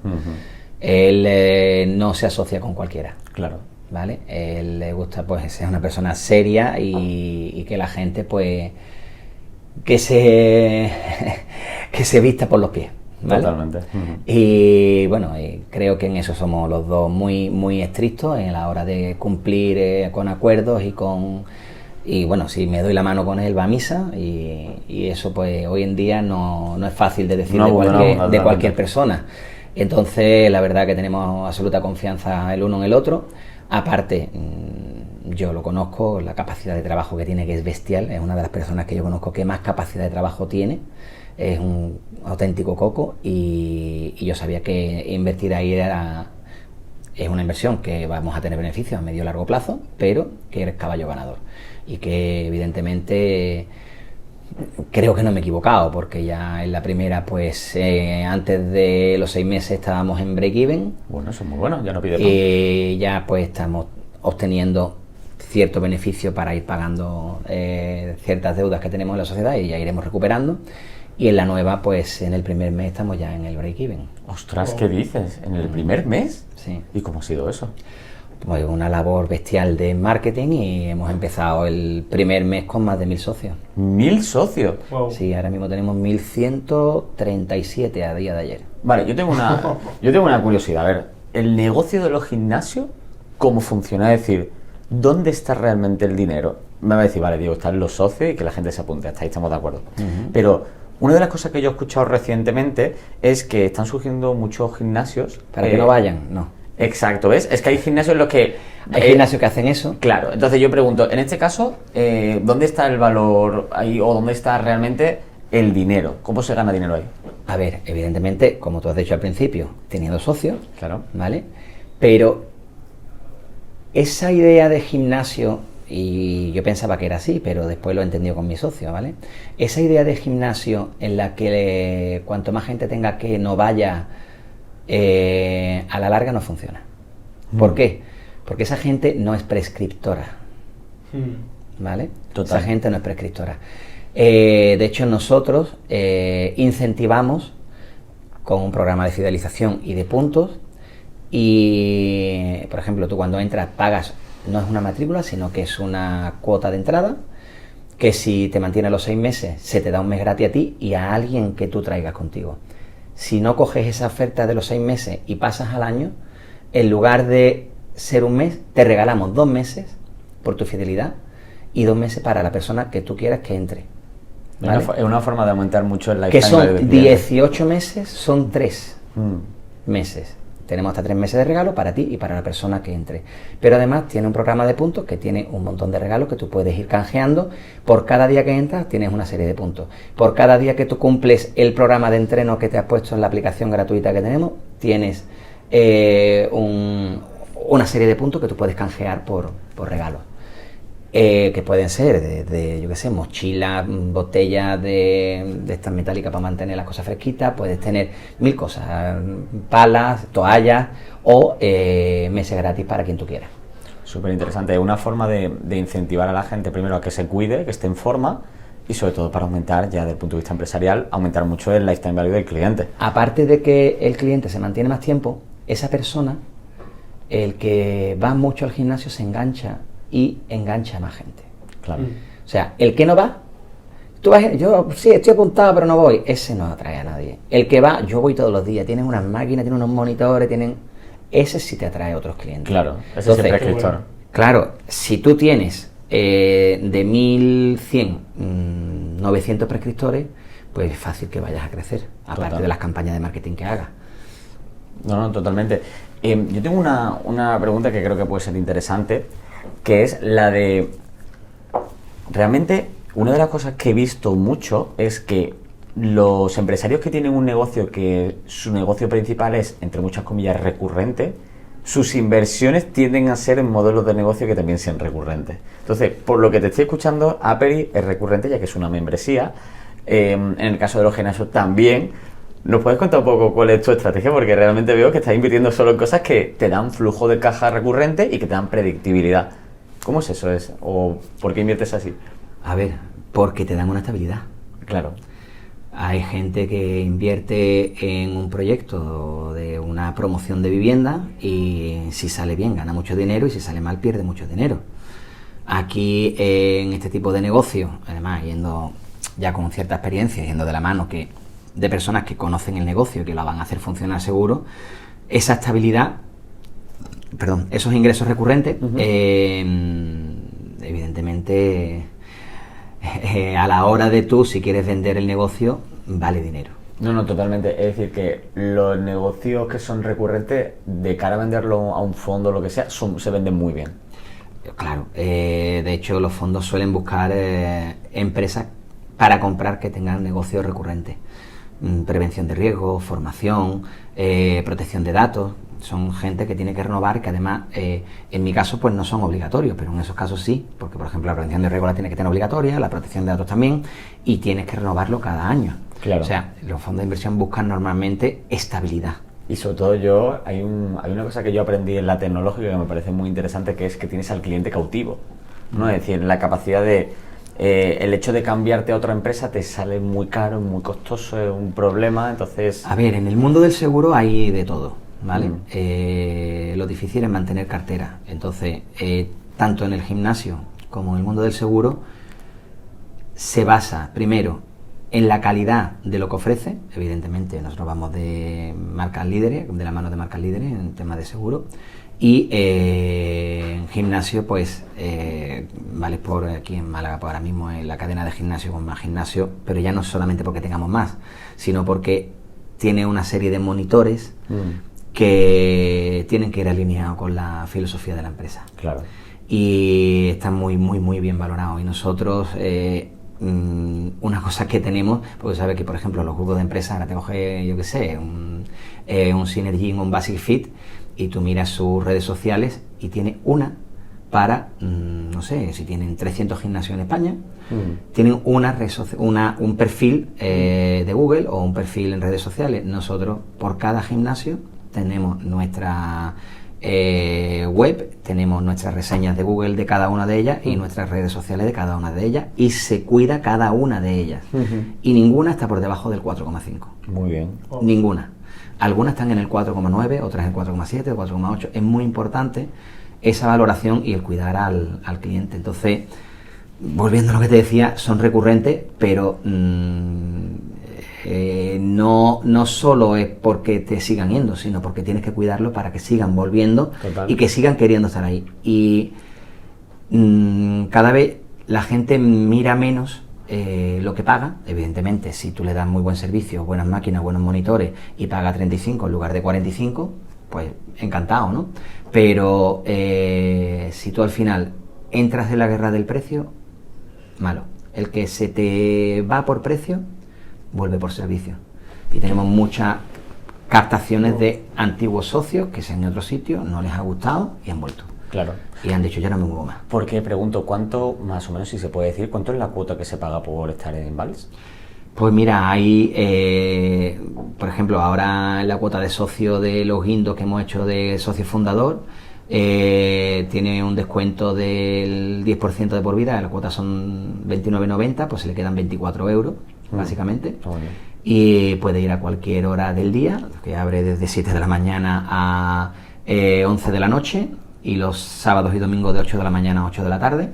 Él no se asocia con cualquiera. Claro. ¿Vale? Él le gusta pues ser una persona seria y que la gente pues que se vista por los pies. ¿Vale? Totalmente. Y bueno, creo que en eso somos los dos muy, muy estrictos en la hora de cumplir con acuerdos y bueno, si me doy la mano con él va a misa y eso pues hoy en día no es fácil de decir de cualquier persona. Entonces la verdad que tenemos absoluta confianza el uno en el otro. Aparte, yo lo conozco, la capacidad de trabajo que tiene, que es bestial, es una de las personas que yo conozco que más capacidad de trabajo tiene, es un auténtico coco y yo sabía que invertir ahí es una inversión que vamos a tener beneficios a medio y largo plazo, pero que eres caballo ganador y que evidentemente creo que no me he equivocado porque ya en la primera pues antes de los 6 meses estábamos en break-even. Bueno, eso es muy bueno, ya no pide Y ya pues estamos obteniendo cierto beneficio para ir pagando ciertas deudas que tenemos en la sociedad y ya iremos recuperando. Y en la nueva, pues en el primer mes estamos ya en el break-even. Ostras, ¿qué dices? ¿En el primer mes? Sí. ¿Y cómo ha sido eso? Pues una labor bestial de marketing y hemos empezado el primer mes con más de 1.000 socios. ¿1.000 socios? Wow. Sí, ahora mismo tenemos 1.137 a día de ayer. Vale, yo tengo una curiosidad. A ver, el negocio de los gimnasios, ¿cómo funciona? Es decir, ¿dónde está realmente el dinero? Me va a decir, vale, Diego, están los socios y que la gente se apunte, hasta ahí estamos de acuerdo. Pero una de las cosas que yo he escuchado recientemente es que están surgiendo muchos gimnasios. Para que no vayan, no. Exacto, ¿ves? Es que hay gimnasios en los que... Hay gimnasios que hacen eso. Claro, entonces yo pregunto, en este caso, ¿dónde está el valor ahí o dónde está realmente el dinero? ¿Cómo se gana dinero ahí? A ver, evidentemente, como tú has dicho al principio, teniendo socios, Claro. ¿vale? Pero esa idea de gimnasio, y yo pensaba que era así, pero después lo he entendido con mi socio, ¿vale? Esa idea de gimnasio en la que cuanto más gente tenga que no vaya, a la larga no funciona. ¿Por qué? Porque esa gente no es prescriptora, ¿vale? Total. Esa gente no es prescriptora. De hecho, nosotros incentivamos con un programa de fidelización y de puntos. Y, por ejemplo, tú cuando entras pagas, no es una matrícula, sino que es una cuota de entrada, que si te mantienes los 6 meses, se te da un mes gratis a ti y a alguien que tú traigas contigo. Si no coges esa oferta de los 6 meses y pasas al año, en lugar de ser un mes, te regalamos 2 meses por tu fidelidad y 2 meses para la persona que tú quieras que entre. ¿Vale? Es una forma de aumentar mucho el Que lifetime value del son cliente. 18 meses, son 3 meses. Tenemos hasta 3 meses de regalo para ti y para la persona que entre. Pero además tiene un programa de puntos que tiene un montón de regalos que tú puedes ir canjeando. Por cada día que entras tienes una serie de puntos. Por cada día que tú cumples el programa de entreno que te has puesto en la aplicación gratuita que tenemos, tienes una serie de puntos que tú puedes canjear por regalos. Que pueden ser de yo qué sé, mochilas, botellas de estas metálicas para mantener las cosas fresquitas, puedes tener 1000 cosas, palas, toallas o meses gratis para quien tú quieras. Súper interesante, es una forma de incentivar a la gente primero a que se cuide, que esté en forma y sobre todo para aumentar, ya desde el punto de vista empresarial, aumentar mucho el lifetime value del cliente. Aparte de que el cliente se mantiene más tiempo, esa persona, el que va mucho al gimnasio se engancha y engancha a más gente. Claro. O sea, el que no va, tú vas, yo sí estoy apuntado pero no voy, ese no atrae a nadie. El que va, yo voy todos los días, tienen unas máquinas, tienen unos monitores, ese sí te atrae a otros clientes. Claro, ese Entonces, es el prescriptor. Claro, si tú tienes de 1100 900 prescriptores, pues es fácil que vayas a crecer, aparte Total. de las campañas de marketing que hagas. No, totalmente. Yo tengo una pregunta que creo que puede ser interesante, que es la de... Realmente, una de las cosas que he visto mucho es que los empresarios que tienen un negocio que su negocio principal es, entre muchas comillas, recurrente, sus inversiones tienden a ser en modelos de negocio que también sean recurrentes. Entonces, por lo que te estoy escuchando, Aperi es recurrente ya que es una membresía. En el caso de los gimnasios también. ¿Nos puedes contar un poco cuál es tu estrategia? Porque realmente veo que estás invirtiendo solo en cosas que te dan flujo de caja recurrente y que te dan predictibilidad. ¿Cómo es eso? ¿O por qué inviertes así? A ver, porque te dan una estabilidad. Claro. Hay gente que invierte en un proyecto de una promoción de vivienda y si sale bien gana mucho dinero y si sale mal pierde mucho dinero. Aquí en este tipo de negocio, además yendo ya con cierta experiencia, yendo de la mano de personas que conocen el negocio y que lo van a hacer funcionar seguro, esa estabilidad, esos ingresos recurrentes, evidentemente a la hora de tú, si quieres vender el negocio, vale dinero. No, totalmente. Es decir, que los negocios que son recurrentes, de cara a venderlo a un fondo o lo que sea, se venden muy bien. Claro, de hecho los fondos suelen buscar empresas para comprar que tengan negocios recurrentes. Prevención de riesgos, formación, protección de datos. Son gente que tiene que renovar, que además, en mi caso, pues no son obligatorios, pero en esos casos sí, porque por ejemplo la prevención de riesgos la tienes que tener obligatoria, la protección de datos también, y tienes que renovarlo cada año. Claro. O sea, los fondos de inversión buscan normalmente estabilidad. Y sobre todo hay una cosa que yo aprendí en la tecnológica que me parece muy interesante, que es que tienes al cliente cautivo, ¿no? Es decir, la capacidad de... el hecho de cambiarte a otra empresa te sale muy caro, muy costoso, es un problema, entonces... A ver, en el mundo del seguro hay de todo, ¿vale? Lo difícil es mantener cartera. Entonces, tanto en el gimnasio como en el mundo del seguro, se basa primero en la calidad de lo que ofrece. Evidentemente, nosotros vamos de marcas líderes, de la mano de marcas líderes en temas de seguro. Y en gimnasio, pues, vale por aquí en Málaga, pues ahora mismo es la cadena de gimnasio con más gimnasio, pero ya no solamente porque tengamos más, sino porque tiene una serie de monitores que tienen que ir alineados con la filosofía de la empresa. Claro. Y están muy, muy, muy bien valorados. Y nosotros, una cosa que tenemos, porque sabes que, por ejemplo, los grupos de empresas, ahora te coge, yo qué sé, un Synergy, un Basic Fit, y tú miras sus redes sociales y tiene una para, no sé, si tienen 300 gimnasios en España, tienen un perfil de Google o un perfil en redes sociales. Nosotros, por cada gimnasio, tenemos nuestra web, tenemos nuestras reseñas de Google de cada una de ellas y nuestras redes sociales de cada una de ellas, y se cuida cada una de ellas. Y ninguna está por debajo del 4,5. Muy bien. Ninguna. algunas están en el 4,9, otras en 4,7 o 4,8. Es muy importante esa valoración y el cuidar al cliente. Entonces, volviendo a lo que te decía, son recurrentes, pero no solo es porque te sigan yendo, sino porque tienes que cuidarlo para que sigan volviendo. Total. Y que sigan queriendo estar ahí. Y cada vez la gente mira menos lo que paga. Evidentemente, si tú le das muy buen servicio, buenas máquinas, buenos monitores y paga 35 en lugar de 45, pues encantado, ¿no? Pero si tú al final entras en la guerra del precio, malo. El que se te va por precio, vuelve por servicio. Y tenemos muchas captaciones de antiguos socios que se han ido a otro sitio, no les ha gustado y han vuelto. Claro. Y han dicho, ya no me muevo más. Porque pregunto, ¿cuánto, más o menos, si se puede decir, cuánto es la cuota que se paga por estar en Inválida? Pues mira, hay, por ejemplo, ahora la cuota de socio de los guindos que hemos hecho de socio fundador, tiene un descuento del 10% de por vida, las cuotas son 29,90, pues se le quedan 24 euros, básicamente. Y puede ir a cualquier hora del día, que abre desde 7 de la mañana a 11 de la noche, y los sábados y domingos de 8 de la mañana a 8 de la tarde.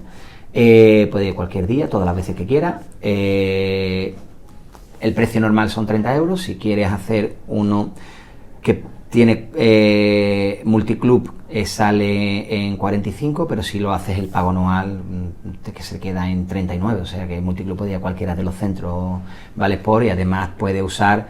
Puede ir cualquier día, todas las veces que quiera. El precio normal son 30 euros. Si quieres hacer uno que tiene multiclub, sale en 45, pero si lo haces el pago anual, que se queda en 39. O sea que el multiclub puede ir a cualquiera de los centros Valesport, y además puede usar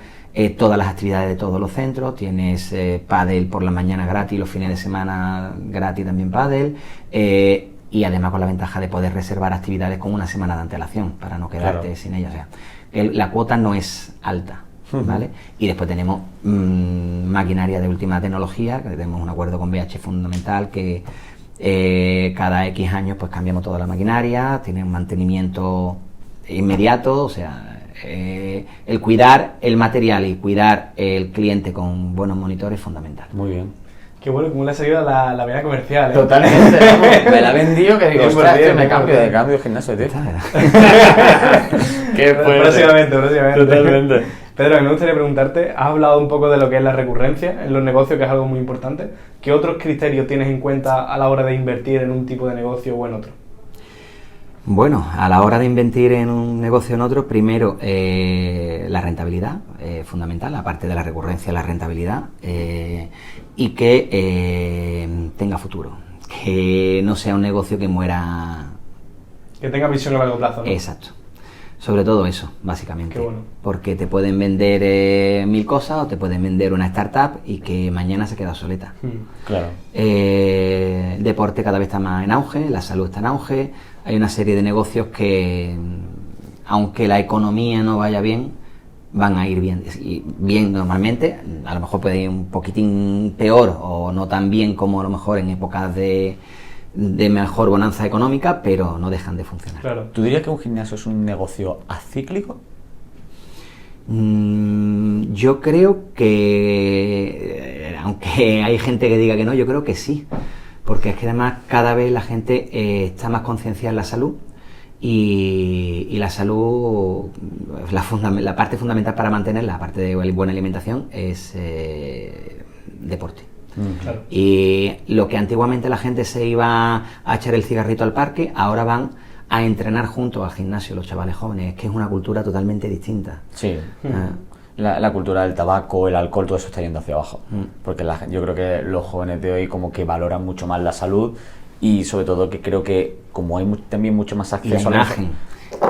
todas las actividades de todos los centros. Tienes pádel por la mañana gratis, los fines de semana gratis también pádel. Y además con la ventaja de poder reservar actividades con una semana de antelación para no quedarte sin ellas. O sea, la cuota no es alta, ¿vale? Y después tenemos maquinaria de última tecnología, que tenemos un acuerdo con BH Fundamental que cada X años pues cambiamos toda la maquinaria, tiene un mantenimiento inmediato. O sea, el cuidar el material y cuidar el cliente con buenos monitores es fundamental. Muy bien. Qué bueno, cómo le ha salido la vena comercial, ¿eh? Totalmente, vamos, me la he vendido que digo, Bien, ostras, bien, me cambio bien. de cambio de gimnasio, tío. Qué próximamente. Totalmente. Pedro, a mí me gustaría preguntarte, has hablado un poco de lo que es la recurrencia en los negocios, que es algo muy importante. ¿Qué otros criterios tienes en cuenta a la hora de invertir en un tipo de negocio o en otro? Bueno, a la hora de invertir en un negocio o en otro, primero la rentabilidad, fundamental, aparte de la recurrencia, la rentabilidad, y que tenga futuro, que no sea un negocio que muera. Que tenga visión a largo plazo, ¿no? Exacto. Sobre todo eso, básicamente. Qué bueno. Porque te pueden vender 1000 cosas o te pueden vender una startup y que mañana se queda obsoleta. Claro. Deporte cada vez está más en auge, la salud está en auge. Hay una serie de negocios que, aunque la economía no vaya bien, van a ir bien. Y bien normalmente, a lo mejor puede ir un poquitín peor o no tan bien como a lo mejor en épocas de mejor bonanza económica, pero no dejan de funcionar. Claro. ¿Tú dirías que un gimnasio es un negocio acíclico? Yo creo que, aunque hay gente que diga que no, yo creo que sí. Porque es que además cada vez la gente está más concienciada en la salud y la salud, la parte fundamental para mantenerla, aparte de buena alimentación, es deporte. Claro. Y lo que antiguamente la gente se iba a echar el cigarrito al parque, ahora van a entrenar juntos al gimnasio los chavales jóvenes. Es que es una cultura totalmente distinta. Sí. La cultura del tabaco, el alcohol, todo eso está yendo hacia abajo. Porque yo creo que los jóvenes de hoy como que valoran mucho más la salud y sobre todo que creo que como hay también mucho más acceso a la imagen.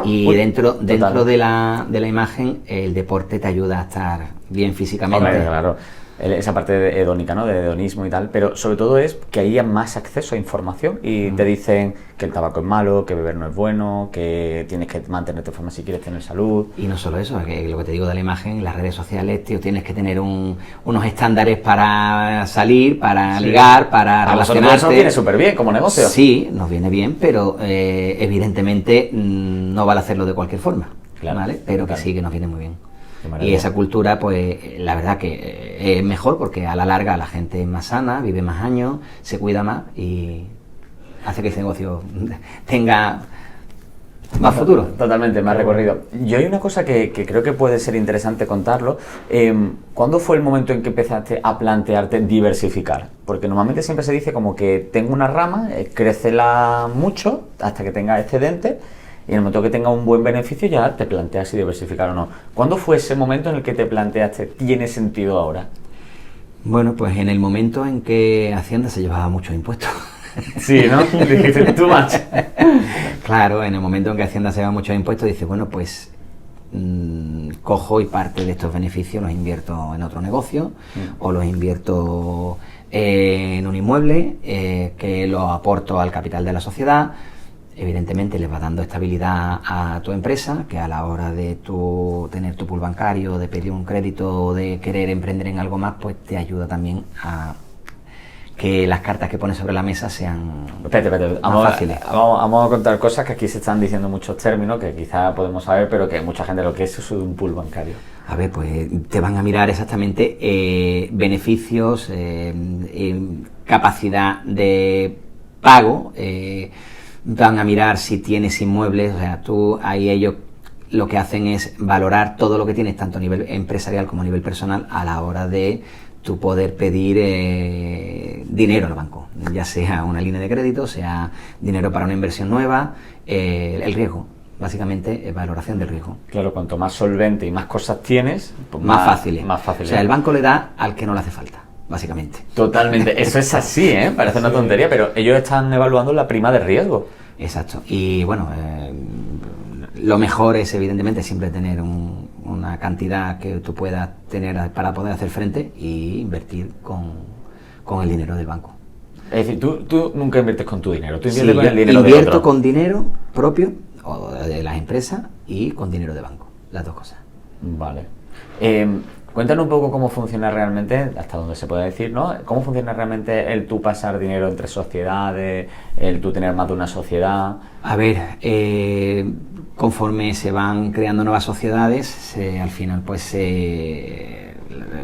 Y dentro de la imagen, el deporte te ayuda a estar bien físicamente. Hombre, claro. Esa parte hedónica, ¿no? De hedonismo y tal, pero sobre todo es que haya más acceso a información y te dicen que el tabaco es malo, que beber no es bueno, que tienes que mantenerte en forma si quieres tener salud. Y no solo eso, que lo que te digo de la imagen, las redes sociales, tío, tienes que tener unos estándares para salir, para ligar, para relacionarte. Eso viene súper bien como negocio. Sí, nos viene bien, pero evidentemente no vale hacerlo de cualquier forma, claro, ¿vale? Pero que sí, que nos viene muy bien. Y esa cultura, pues la verdad que es mejor porque a la larga la gente es más sana, vive más años, se cuida más y hace que ese negocio tenga más futuro. Totalmente, más recorrido. Yo hay una cosa que creo que puede ser interesante contarlo. ¿Cuándo fue el momento en que empezaste a plantearte diversificar? Porque normalmente siempre se dice como que tengo una rama, crécela mucho hasta que tenga excedente, y en el momento que tenga un buen beneficio ya te planteas si diversificar o no. ¿Cuándo fue ese momento en el que te planteaste, tiene sentido ahora? Bueno, pues en el momento en que Hacienda se llevaba muchos impuestos. Sí, ¿no? Dijiste, too much. Claro, en el momento en que Hacienda se lleva muchos impuestos, dice, bueno, pues cojo y parte de estos beneficios los invierto en otro negocio o los invierto en un inmueble que lo aporto al capital de la sociedad. Evidentemente le va dando estabilidad a tu empresa, que a la hora de tener tu pool bancario, de pedir un crédito, de querer emprender en algo más, pues te ayuda también a que las cartas que pones sobre la mesa sean Espérate. más fáciles. Vamos a contar cosas que aquí se están diciendo muchos términos que quizá podemos saber, pero que mucha gente lo que es un pool bancario. A ver, pues te van a mirar exactamente beneficios, capacidad de pago, van a mirar si tienes inmuebles, o sea, ellos lo que hacen es valorar todo lo que tienes, tanto a nivel empresarial como a nivel personal, a la hora de tú poder pedir dinero al banco, ya sea una línea de crédito, sea dinero para una inversión nueva, el riesgo, básicamente valoración del riesgo. Claro, cuanto más solvente y más cosas tienes, pues más fácil. O sea, el banco le da al que no le hace falta, básicamente. Totalmente, eso es así, parece una tontería, pero ellos están evaluando la prima de riesgo. Exacto, y bueno, lo mejor es evidentemente siempre tener una cantidad que tú puedas tener para poder hacer frente y invertir con el dinero del banco. Es decir, tú nunca inviertes con tu dinero, tú inviertes Sí, con el dinero de invierto otro. con dinero propio o de las empresas y con dinero de banco, las dos cosas. Vale. Cuéntanos un poco cómo funciona realmente, hasta donde se puede decir, ¿no? ¿Cómo funciona realmente el tú pasar dinero entre sociedades, el tú tener más de una sociedad? A ver, conforme se van creando nuevas sociedades, al final pues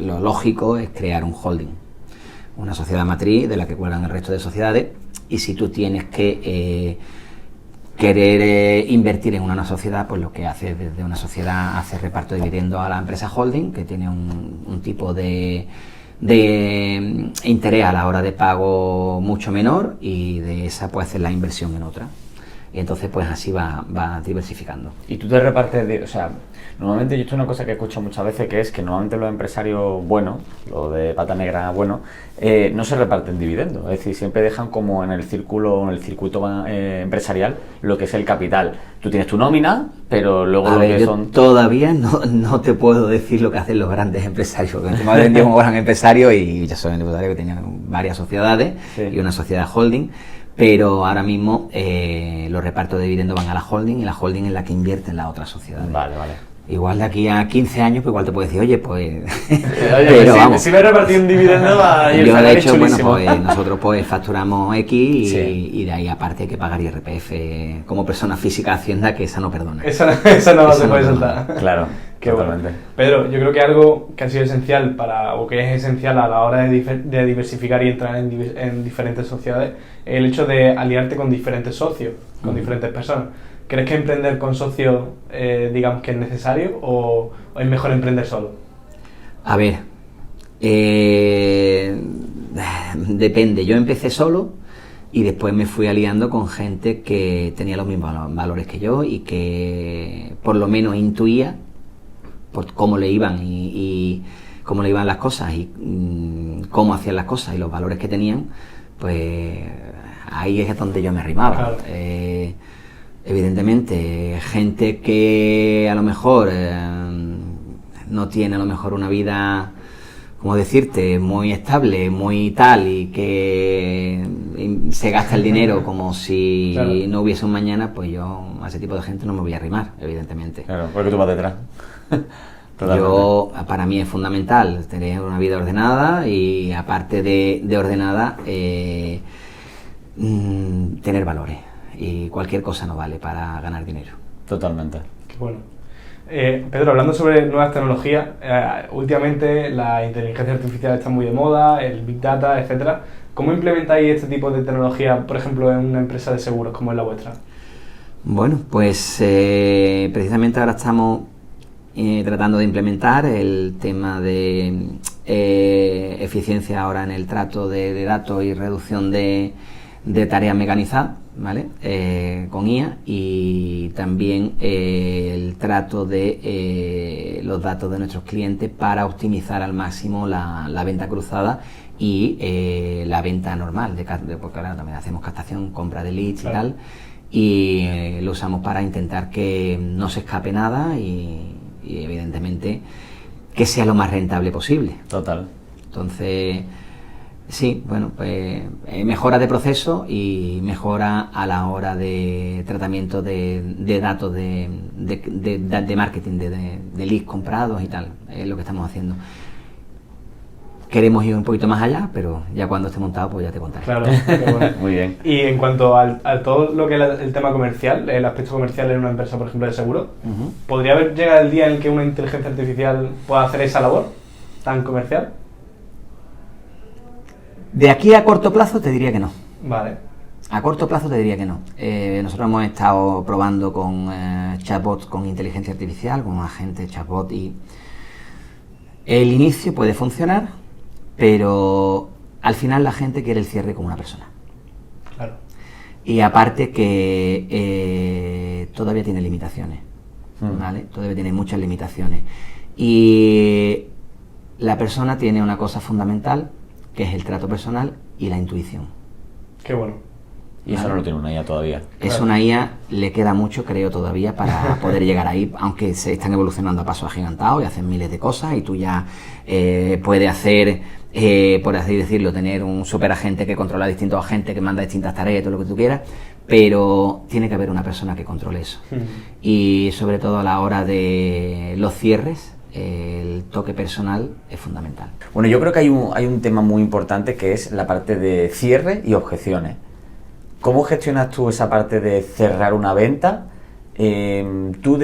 lo lógico es crear un holding, una sociedad matriz de la que cuelgan el resto de sociedades, y si tú tienes que querer invertir en una sociedad, pues lo que hace desde una sociedad hace reparto de dividendo a la empresa holding, que tiene un tipo de interés a la hora de pago mucho menor, y de esa pues hacer la inversión en otra, y entonces pues así va diversificando. Y tú te repartes, o sea, normalmente yo esto es una cosa que escucho muchas veces, que es que normalmente los empresarios buenos, los de pata negra buenos, no se reparten dividendos, es decir, siempre dejan como en el círculo, en el circuito empresarial, lo que es el capital. Tú tienes tu nómina, pero luego A lo ver, que yo son... todavía no te puedo decir lo que hacen los grandes empresarios, porque me he vendido como gran empresario y yo soy un empresario que tenía varias sociedades, Sí. Y una sociedad holding, pero ahora mismo los repartos de dividendos van a la holding, y la holding es la que invierte en las otras sociedades. Vale. Igual de aquí a 15 años, pues igual te puedo decir, oye, pues... Oye, si me he repartido un dividendo, y el yo de salario es hecho, bueno, chulísimo. pues nosotros pues facturamos X Sí. y de ahí aparte hay que pagar IRPF como persona física a Hacienda, que esa no perdona. Esa no Esa se no puede perdona. saltar. Claro, Qué totalmente. bueno. Pedro, yo creo que algo que ha sido esencial o que es esencial a la hora de diversificar y entrar en diferentes sociedades, es el hecho de aliarte con diferentes socios, con diferentes personas. ¿Crees que emprender con socios, digamos que es necesario, o es mejor emprender solo? A ver, depende. Yo empecé solo y después me fui aliando con gente que tenía los mismos valores que yo y que por lo menos intuía por cómo le iban y cómo le iban las cosas y cómo hacían las cosas y los valores que tenían, pues ahí es donde yo me arrimaba. Claro. Evidentemente, gente que a lo mejor no tiene a lo mejor una vida, como decirte, muy estable, muy tal, y que se gasta el dinero como si Claro. no hubiese un mañana, pues yo a ese tipo de gente no me voy a arrimar, evidentemente. Claro, porque tú vas detrás. Totalmente. Yo, para mí es fundamental tener una vida ordenada y aparte de ordenada, tener valores. Y cualquier cosa no vale para ganar dinero. Totalmente. Qué bueno. Pedro, hablando sobre nuevas tecnologías, últimamente la inteligencia artificial está muy de moda, el Big Data, etcétera. ¿Cómo implementáis este tipo de tecnología, por ejemplo, en una empresa de seguros como es la vuestra? Bueno, pues precisamente ahora estamos tratando de implementar el tema de eficiencia ahora en el trato de datos y reducción de tareas mecanizadas, ¿vale? Con IA, y también el trato de los datos de nuestros clientes para optimizar al máximo la venta cruzada y la venta normal, porque ahora también hacemos captación, compra de leads, claro, y tal, y lo usamos para intentar que no se escape nada y evidentemente que sea lo más rentable posible. Total. Entonces, sí, bueno, pues mejora de proceso y mejora a la hora de tratamiento de datos de marketing, de leads comprados y tal, es lo que estamos haciendo. Queremos ir un poquito más allá, pero ya cuando esté montado pues ya te contaré. Claro, qué bueno. Muy bien. Y en cuanto a todo lo que es el tema comercial, el aspecto comercial en una empresa, por ejemplo, de seguro, ¿podría llegar el día en el que una inteligencia artificial pueda hacer esa labor tan comercial? De aquí a corto plazo te diría que no. Vale. A corto plazo te diría que no. Nosotros hemos estado probando con chatbots con inteligencia artificial, con agentes chatbot, y el inicio puede funcionar, pero al final la gente quiere el cierre como una persona. Claro. Y aparte que todavía tiene limitaciones, ¿vale? Todavía tiene muchas limitaciones. Y la persona tiene una cosa fundamental, que es el trato personal y la intuición. Qué bueno. Y eso no lo tiene una IA todavía. Eso una IA le queda mucho, creo, todavía para poder llegar ahí, aunque se están evolucionando a pasos agigantados y hacen miles de cosas, y tú ya puedes hacer, por así decirlo, tener un superagente que controla distintos agentes, que manda distintas tareas, todo lo que tú quieras, pero tiene que haber una persona que controle eso. Y sobre todo a la hora de los cierres, el toque personal es fundamental. Bueno, yo creo que hay un tema muy importante, que es la parte de cierre y objeciones. ¿Cómo gestionas tú esa parte de cerrar una venta? ¿Tú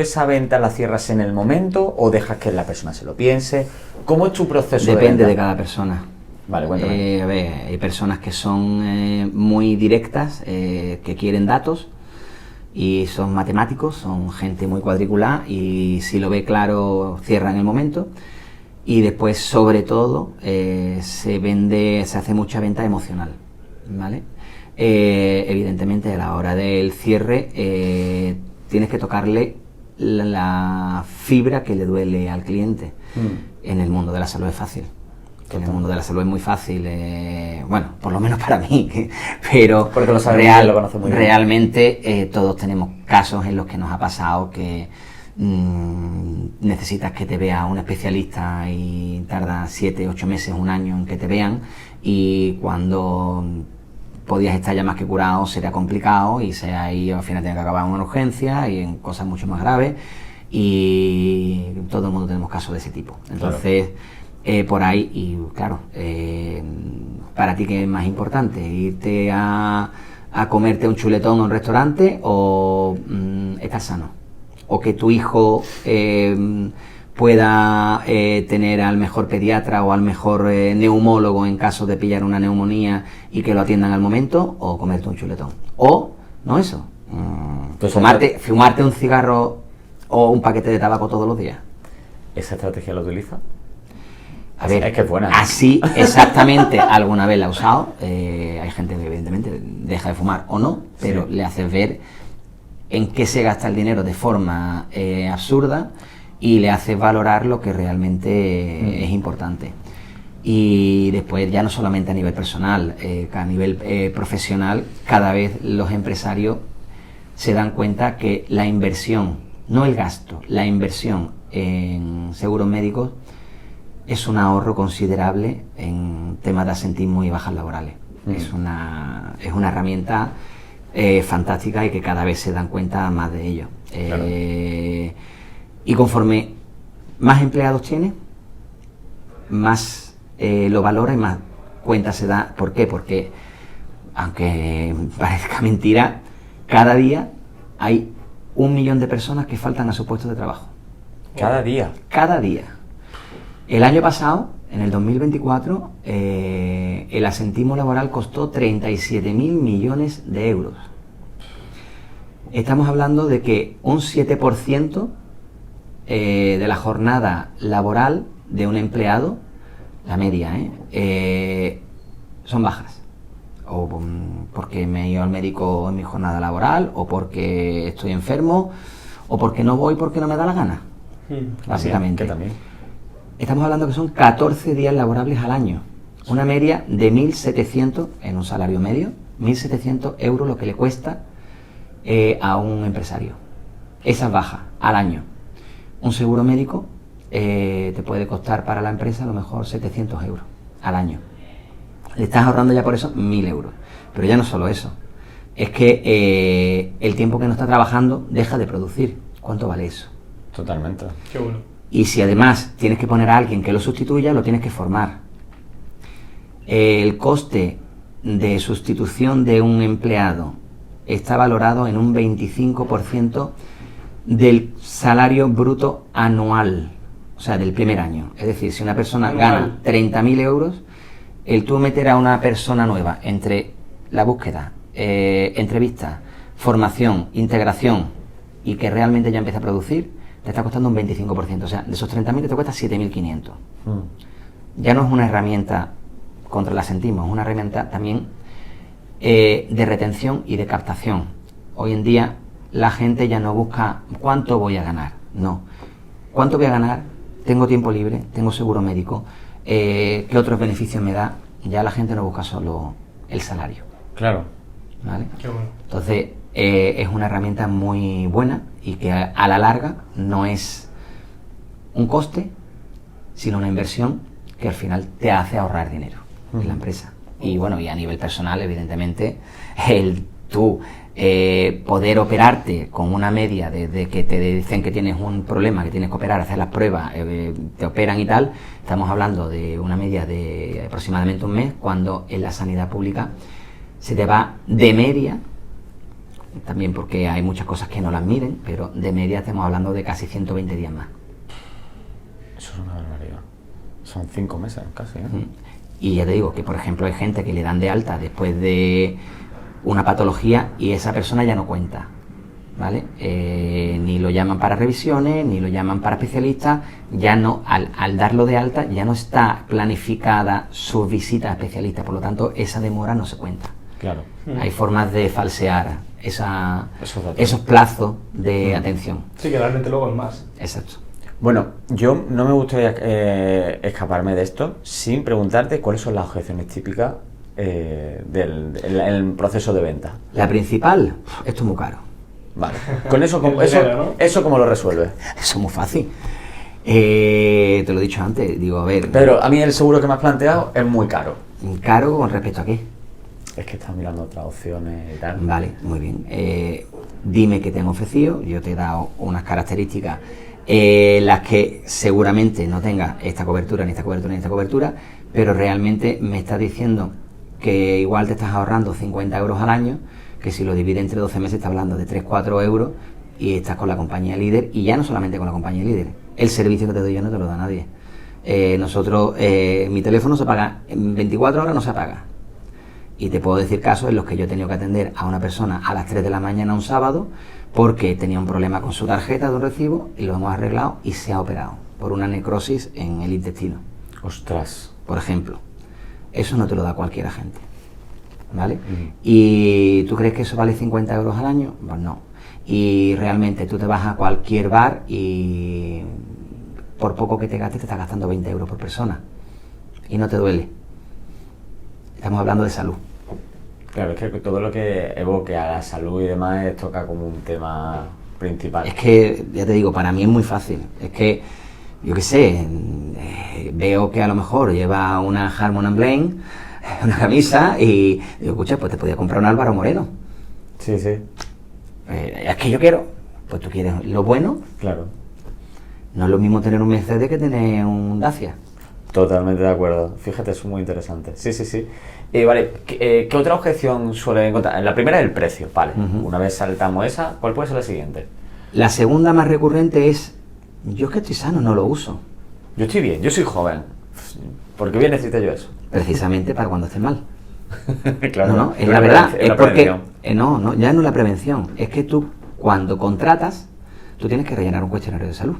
esa venta la cierras en el momento o dejas que la persona se lo piense? ¿Cómo es tu proceso? Depende de cada persona. Vale, cuéntame. A ver, hay personas que son muy directas, que quieren datos y son matemáticos, son gente muy cuadriculada, y si lo ve claro cierra en el momento. Y después, sobre todo, se hace mucha venta emocional, ¿vale? Evidentemente a la hora del cierre tienes que tocarle la fibra que le duele al cliente. En el mundo de la salud es fácil. En el mundo de la salud es muy fácil, bueno, por lo menos para mí, pero porque lo sabemos, lo conoce muy bien. Realmente todos tenemos casos en los que nos ha pasado que necesitas que te vea un especialista y tarda 7, 8 meses, un año en que te vean, y cuando podías estar ya más que curado será complicado, y al final tiene que acabar en una urgencia y en cosas mucho más graves, y todo el mundo tenemos casos de ese tipo. Entonces, claro, por ahí, y claro, para ti, ¿qué es más importante? ¿Irte a comerte un chuletón a un restaurante o estar sano? ¿O que tu hijo pueda tener al mejor pediatra o al mejor neumólogo en caso de pillar una neumonía y que lo atiendan al momento, o comerte un chuletón? O, no eso, pues fumarte un cigarro o un paquete de tabaco todos los días. ¿Esa estrategia la utiliza? A ver, es que es buena. Así exactamente alguna vez la he usado. Hay gente que evidentemente deja de fumar o no, pero le haces ver en qué se gasta el dinero de forma absurda, y le haces valorar lo que realmente es importante. Y después, ya no solamente a nivel personal, que a nivel profesional, cada vez los empresarios se dan cuenta que la inversión, no el gasto, la inversión en seguros médicos es un ahorro considerable en temas de asentismo y bajas laborales. Es una herramienta fantástica, y que cada vez se dan cuenta más de ello. Claro. Y conforme más empleados tiene, más lo valora y más cuenta se da. ¿Por qué? Porque, aunque parezca mentira, cada día hay 1 millón de personas que faltan a su puesto de trabajo. ¿Cada día? Cada día. El año pasado, en el 2024, el asentismo laboral costó 37.000 millones de euros. estamos hablando de que un 7% de la jornada laboral de un empleado, la media, son bajas. O porque me he ido al médico en mi jornada laboral, o porque estoy enfermo, o porque no voy porque no me da la gana. Básicamente. También. Estamos hablando que son 14 días laborables al año. Una media de 1.700 en un salario medio, 1.700 euros lo que le cuesta a un empresario. Esa es baja al año. Un seguro médico te puede costar para la empresa a lo mejor 700 euros al año. Le estás ahorrando ya por eso 1.000 euros. Pero ya no solo eso. Es que el tiempo que no está trabajando deja de producir. ¿Cuánto vale eso? Totalmente. Qué bueno. Y si además tienes que poner a alguien que lo sustituya, lo tienes que formar. El coste de sustitución de un empleado está valorado en un 25% del salario bruto anual, o sea, del primer año. Es decir, si una persona gana 30.000 euros, el tú meter a una persona nueva entre la búsqueda, entrevista, formación, integración y que realmente ya empiece a producir, te está costando un 25%. O sea, de esos 30.000 te cuesta 7.500. Ya no es una herramienta contra el asentismo, es una herramienta también de retención y de captación. Hoy en día la gente ya no busca cuánto voy a ganar, no. ¿Cuánto voy a ganar? Tengo tiempo libre, tengo seguro médico, ¿qué otros beneficios me da? Ya la gente no busca solo el salario. Claro. ¿Vale? Qué bueno. Entonces, es una herramienta muy buena y que a la larga no es un coste, sino una inversión que al final te hace ahorrar dinero en la empresa. Y bueno, y a nivel personal, evidentemente, el tú poder operarte con una media de que te dicen que tienes un problema, que tienes que operar, hacer las pruebas, te operan y tal, estamos hablando de una media de aproximadamente un mes, cuando en la sanidad pública se te va de media, también porque hay muchas cosas que no las miden, pero de media estamos hablando de casi 120 días más. Eso es una barbaridad. Son 5 meses casi, ¿eh? Y ya te digo que, por ejemplo, hay gente que le dan de alta después de una patología y esa persona ya no cuenta, ¿vale? Ni lo llaman para revisiones, ni lo llaman para especialistas, ya no, al darlo de alta ya no está planificada su visita a especialistas, por lo tanto esa demora no se cuenta. Claro. Hay formas de falsear Esos esos plazos de atención. Sí, que realmente luego es más. Exacto. Bueno, yo no me gustaría escaparme de esto sin preguntarte cuáles son las objeciones típicas del proceso de venta. La principal, esto es muy caro. Vale. Con eso, El dinero, ¿no? ¿eso cómo lo resuelves? Eso es muy fácil. Te lo he dicho antes, digo, a ver... Pero a mí el seguro que me has planteado es muy caro. ¿Caro con respecto a qué? Es que estás mirando otras opciones y tal. Vale, muy bien. Dime qué te han ofrecido, yo te he dado unas características las que seguramente no tenga esta cobertura, ni esta cobertura, ni esta cobertura, pero realmente me estás diciendo que igual te estás ahorrando 50 euros al año, que si lo divides entre 12 meses estás hablando de 3-4 euros y estás con la compañía líder, y ya no solamente con la compañía líder, el servicio que te doy yo no te lo da nadie. Nosotros, mi teléfono se paga, en 24 horas no se apaga. Y te puedo decir casos en los que yo he tenido que atender a una persona a las 3 de la mañana un sábado porque tenía un problema con su tarjeta de un recibo y lo hemos arreglado y se ha operado por una necrosis en el intestino. Ostras. Por ejemplo. Eso no te lo da cualquier agente. ¿Vale? ¿Y tú crees que eso vale 50 euros al año? Pues no. Y realmente tú te vas a cualquier bar y por poco que te gastes te estás gastando 20 euros por persona. Y no te duele. Estamos hablando de salud. Claro, es que todo lo que evoque a la salud y demás toca como un tema principal. Es que, ya te digo, para mí es muy fácil. Es que, yo qué sé, veo que a lo mejor lleva una Harmon and Blaine, una camisa, y digo, escucha, pues te podía comprar un Álvaro Moreno. Sí, sí. Es que yo quiero, pues tú quieres lo bueno. Claro. No es lo mismo tener un Mercedes que tener un Dacia. Totalmente de acuerdo. Fíjate, es muy interesante. Sí, sí, sí. Vale, ¿qué otra objeción suele encontrar? La primera es el precio, vale. Una vez saltamos esa, ¿cuál puede ser la siguiente? La segunda más recurrente es, yo es que estoy sano, no lo uso. Yo estoy bien, yo soy joven. ¿Por qué bien necesito yo eso? Precisamente para cuando estés mal. Claro, No, es la la verdad. prevención, Es la porque, prevención. no, ya no es la prevención. Es que tú cuando contratas, tú tienes que rellenar un cuestionario de salud.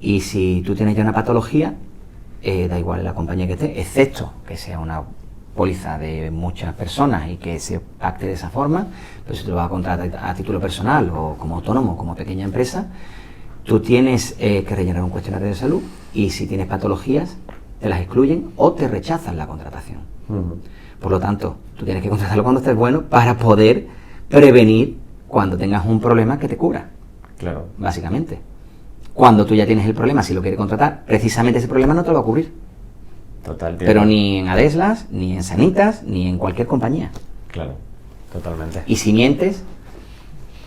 Y si tú tienes ya una patología, da igual la compañía que esté, excepto que sea una póliza de muchas personas y que se pacte de esa forma, pero si tú lo vas a contratar a título personal o como autónomo, como pequeña empresa, tú tienes que rellenar un cuestionario de salud y si tienes patologías, te las excluyen o te rechazan la contratación. Por lo tanto, tú tienes que contratarlo cuando estés bueno para poder prevenir cuando tengas un problema que te cubra. Claro. Básicamente. Cuando tú ya tienes el problema, si lo quieres contratar, precisamente ese problema no te lo va a cubrir. Total, Pero ni en Adeslas, ni en Sanitas, ni en cualquier compañía. Claro, totalmente. Y si mientes,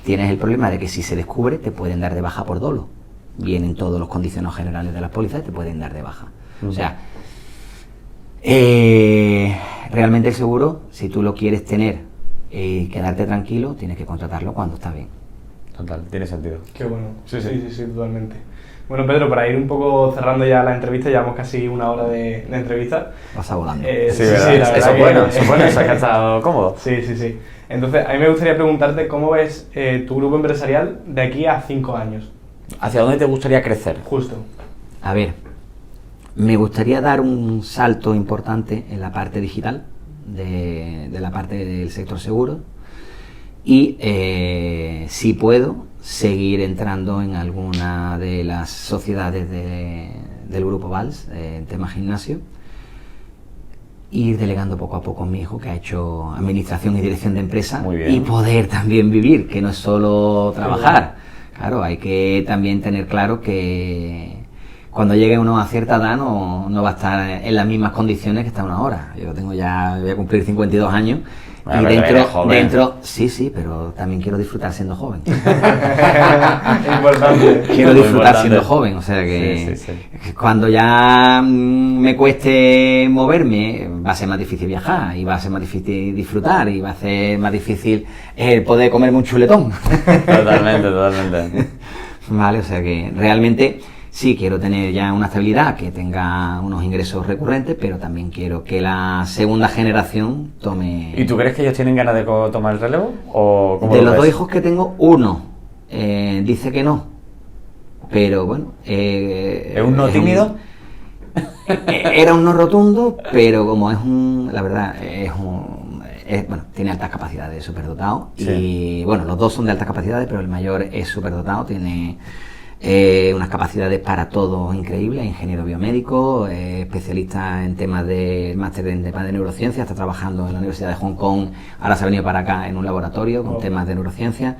tienes el problema de que si se descubre, te pueden dar de baja por dolo. Vienen todos los condicionados generales de las pólizas y te pueden dar de baja. O sea, realmente el seguro, si tú lo quieres tener y quedarte tranquilo, tienes que contratarlo cuando está bien. Total, tiene sentido. Qué bueno. Sí, totalmente. Bueno, Pedro, para ir un poco cerrando ya la entrevista, llevamos casi una hora de entrevista. Pasa volando. Sí, la verdad eso es bueno, eso ha estado cómodo. Sí. Entonces, a mí me gustaría preguntarte cómo ves tu grupo empresarial de aquí a 5 años. ¿Hacia dónde te gustaría crecer? Justo. A ver, me gustaría dar un salto importante en la parte digital, de la parte del sector seguro. Y si puedo seguir entrando en alguna de las sociedades del grupo Valls en tema gimnasio, ir delegando poco a poco a mi hijo que ha hecho administración y dirección de empresa y poder también vivir, que no es solo trabajar. Claro, hay que también tener claro que cuando llegue uno a cierta edad no va a estar en las mismas condiciones que está uno ahora. Yo tengo ya, voy a cumplir 52 años. Bueno, y dentro, sí, pero también quiero disfrutar siendo joven. Importante. Quiero disfrutar siendo joven, o sea que cuando ya me cueste moverme, va a ser más difícil viajar, y va a ser más difícil disfrutar, y va a ser más difícil poder comerme un chuletón. Totalmente. Vale, o sea que realmente sí quiero tener ya una estabilidad, que tenga unos ingresos recurrentes, pero también quiero que la segunda generación tome... ¿Y tú crees que ellos tienen ganas de tomar el relevo? ¿O cómo de lo los ves? 2 hijos que tengo, uno dice que no, pero bueno... ¿Es un no tímido? Era un no rotundo, pero como la verdad, bueno, tiene altas capacidades, es superdotado. Sí. Y bueno, los dos son de altas capacidades, pero el mayor es superdotado, tiene... unas capacidades para todo increíbles, ingeniero biomédico, especialista en temas de máster en temas de neurociencia, está trabajando en la Universidad de Hong Kong, ahora se ha venido para acá en un laboratorio con temas de neurociencia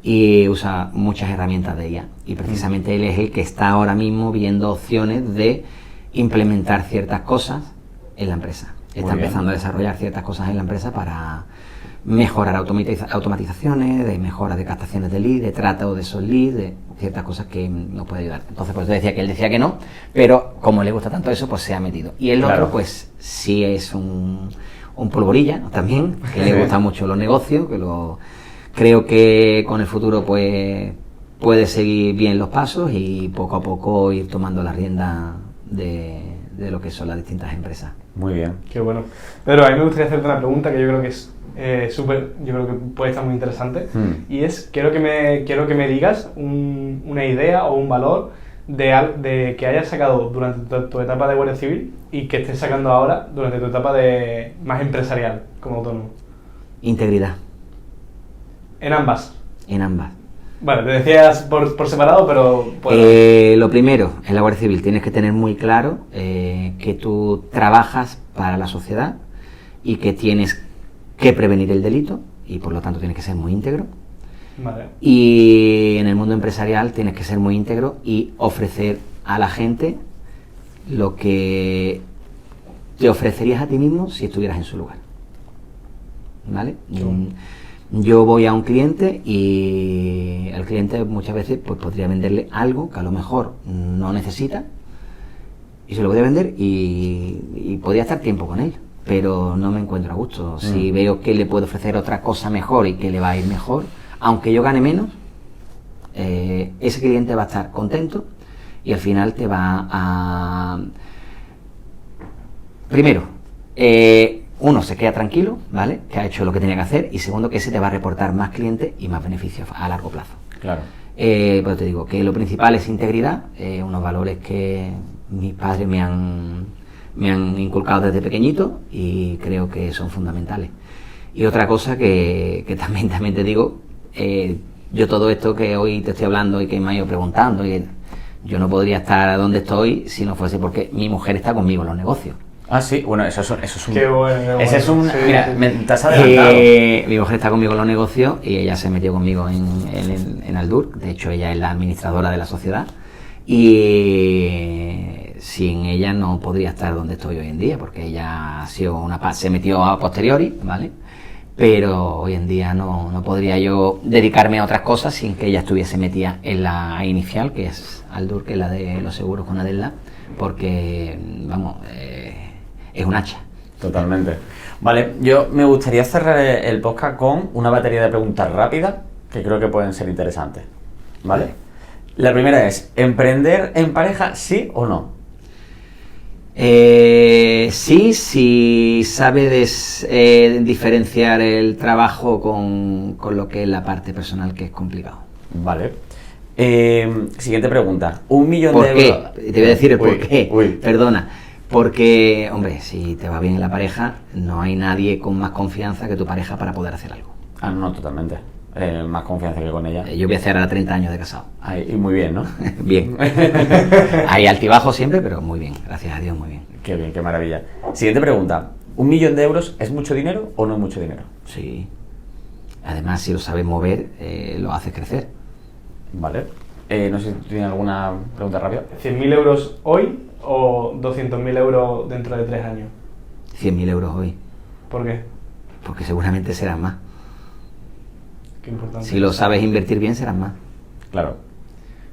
y usa muchas herramientas de IA, y precisamente él es el que está ahora mismo viendo opciones de implementar ciertas cosas en la empresa. Está empezando a desarrollar ciertas cosas en la empresa para mejorar automatizaciones, de mejora de captaciones de leads, de trato de esos leads, de ciertas cosas que nos puede ayudar. Entonces, pues yo decía que él decía que no, pero como le gusta tanto eso, pues se ha metido. Y el otro, pues sí es un polvorilla, ¿no? También, que le gusta mucho los negocios, creo que con el futuro pues puede seguir bien los pasos y poco a poco ir tomando la rienda de lo que son las distintas empresas. Muy bien. Qué bueno. Pedro, a mí me gustaría hacerte una pregunta que yo creo que es yo creo que puede estar muy interesante, y es, quiero que me digas una idea o un valor de que hayas sacado durante tu etapa de Guardia Civil y que estés sacando ahora durante tu etapa más empresarial como autónomo. Integridad. En ambas. Vale, te decías por separado, pero... Lo primero, en la Guardia Civil tienes que tener muy claro que tú trabajas para la sociedad y que tienes que prevenir el delito, y por lo tanto tienes que ser muy íntegro. Vale. Y en el mundo empresarial tienes que ser muy íntegro y ofrecer a la gente lo que te ofrecerías a ti mismo si estuvieras en su lugar. ¿Vale? Yo voy a un cliente y el cliente muchas veces pues podría venderle algo que a lo mejor no necesita, y se lo voy a vender y podría estar tiempo con él, pero no me encuentro a gusto. Si veo que le puedo ofrecer otra cosa mejor y que le va a ir mejor, aunque yo gane menos, ese cliente va a estar contento y al final te va a... Primero, uno, se queda tranquilo, ¿vale? Que ha hecho lo que tenía que hacer, y segundo, que ese te va a reportar más clientes y más beneficios a largo plazo. Claro. Pero te digo que lo principal es integridad, unos valores que mis padres me han inculcado desde pequeñito y creo que son fundamentales. Y otra cosa que también te digo, yo todo esto que hoy te estoy hablando y que me ha ido preguntando, yo no podría estar donde estoy si no fuese porque mi mujer está conmigo en los negocios. Ah, sí, bueno, eso es un... Qué bueno. Ese es un... Sí. Mira, te has adelantado. Mi mujer está conmigo en los negocios y ella se metió conmigo en Aldur. De hecho, ella es la administradora de la sociedad y sin ella no podría estar donde estoy hoy en día, porque ella ha sido se metió a posteriori, ¿vale? Pero hoy en día no podría yo dedicarme a otras cosas sin que ella estuviese metida en la inicial, que es Aldur, que es la de los seguros con Adela, porque, vamos, es un hacha. Totalmente. Vale, yo me gustaría cerrar el podcast con una batería de preguntas rápidas que creo que pueden ser interesantes. ¿Vale? La primera es, ¿emprender en pareja sí o no? Sí, si sabe diferenciar el trabajo con lo que es la parte personal, que es complicado. Vale. Siguiente pregunta. 1 millón ¿Por de qué? euros. Te voy a decir el por qué. Uy. Perdona. Porque, hombre, si te va bien en la pareja, no hay nadie con más confianza que tu pareja para poder hacer algo. Ah, no, totalmente. Más confianza que con ella. Yo voy a hacer ahora 30 años de casado. Ay, y muy bien, ¿no? Bien. Hay altibajos siempre, pero muy bien. Gracias a Dios, muy bien. Qué bien, qué maravilla. Siguiente pregunta. 1 millón de euros es mucho dinero o no es mucho dinero? Sí. Además, si lo sabes mover, lo haces crecer. Vale. No sé si tienes alguna pregunta rápida. ¿100.000 euros hoy o 200.000 euros dentro de 3 años? 100.000 euros hoy. ¿Por qué? Porque seguramente serán más. Qué importante. Si lo sabes invertir bien, serán más. Claro.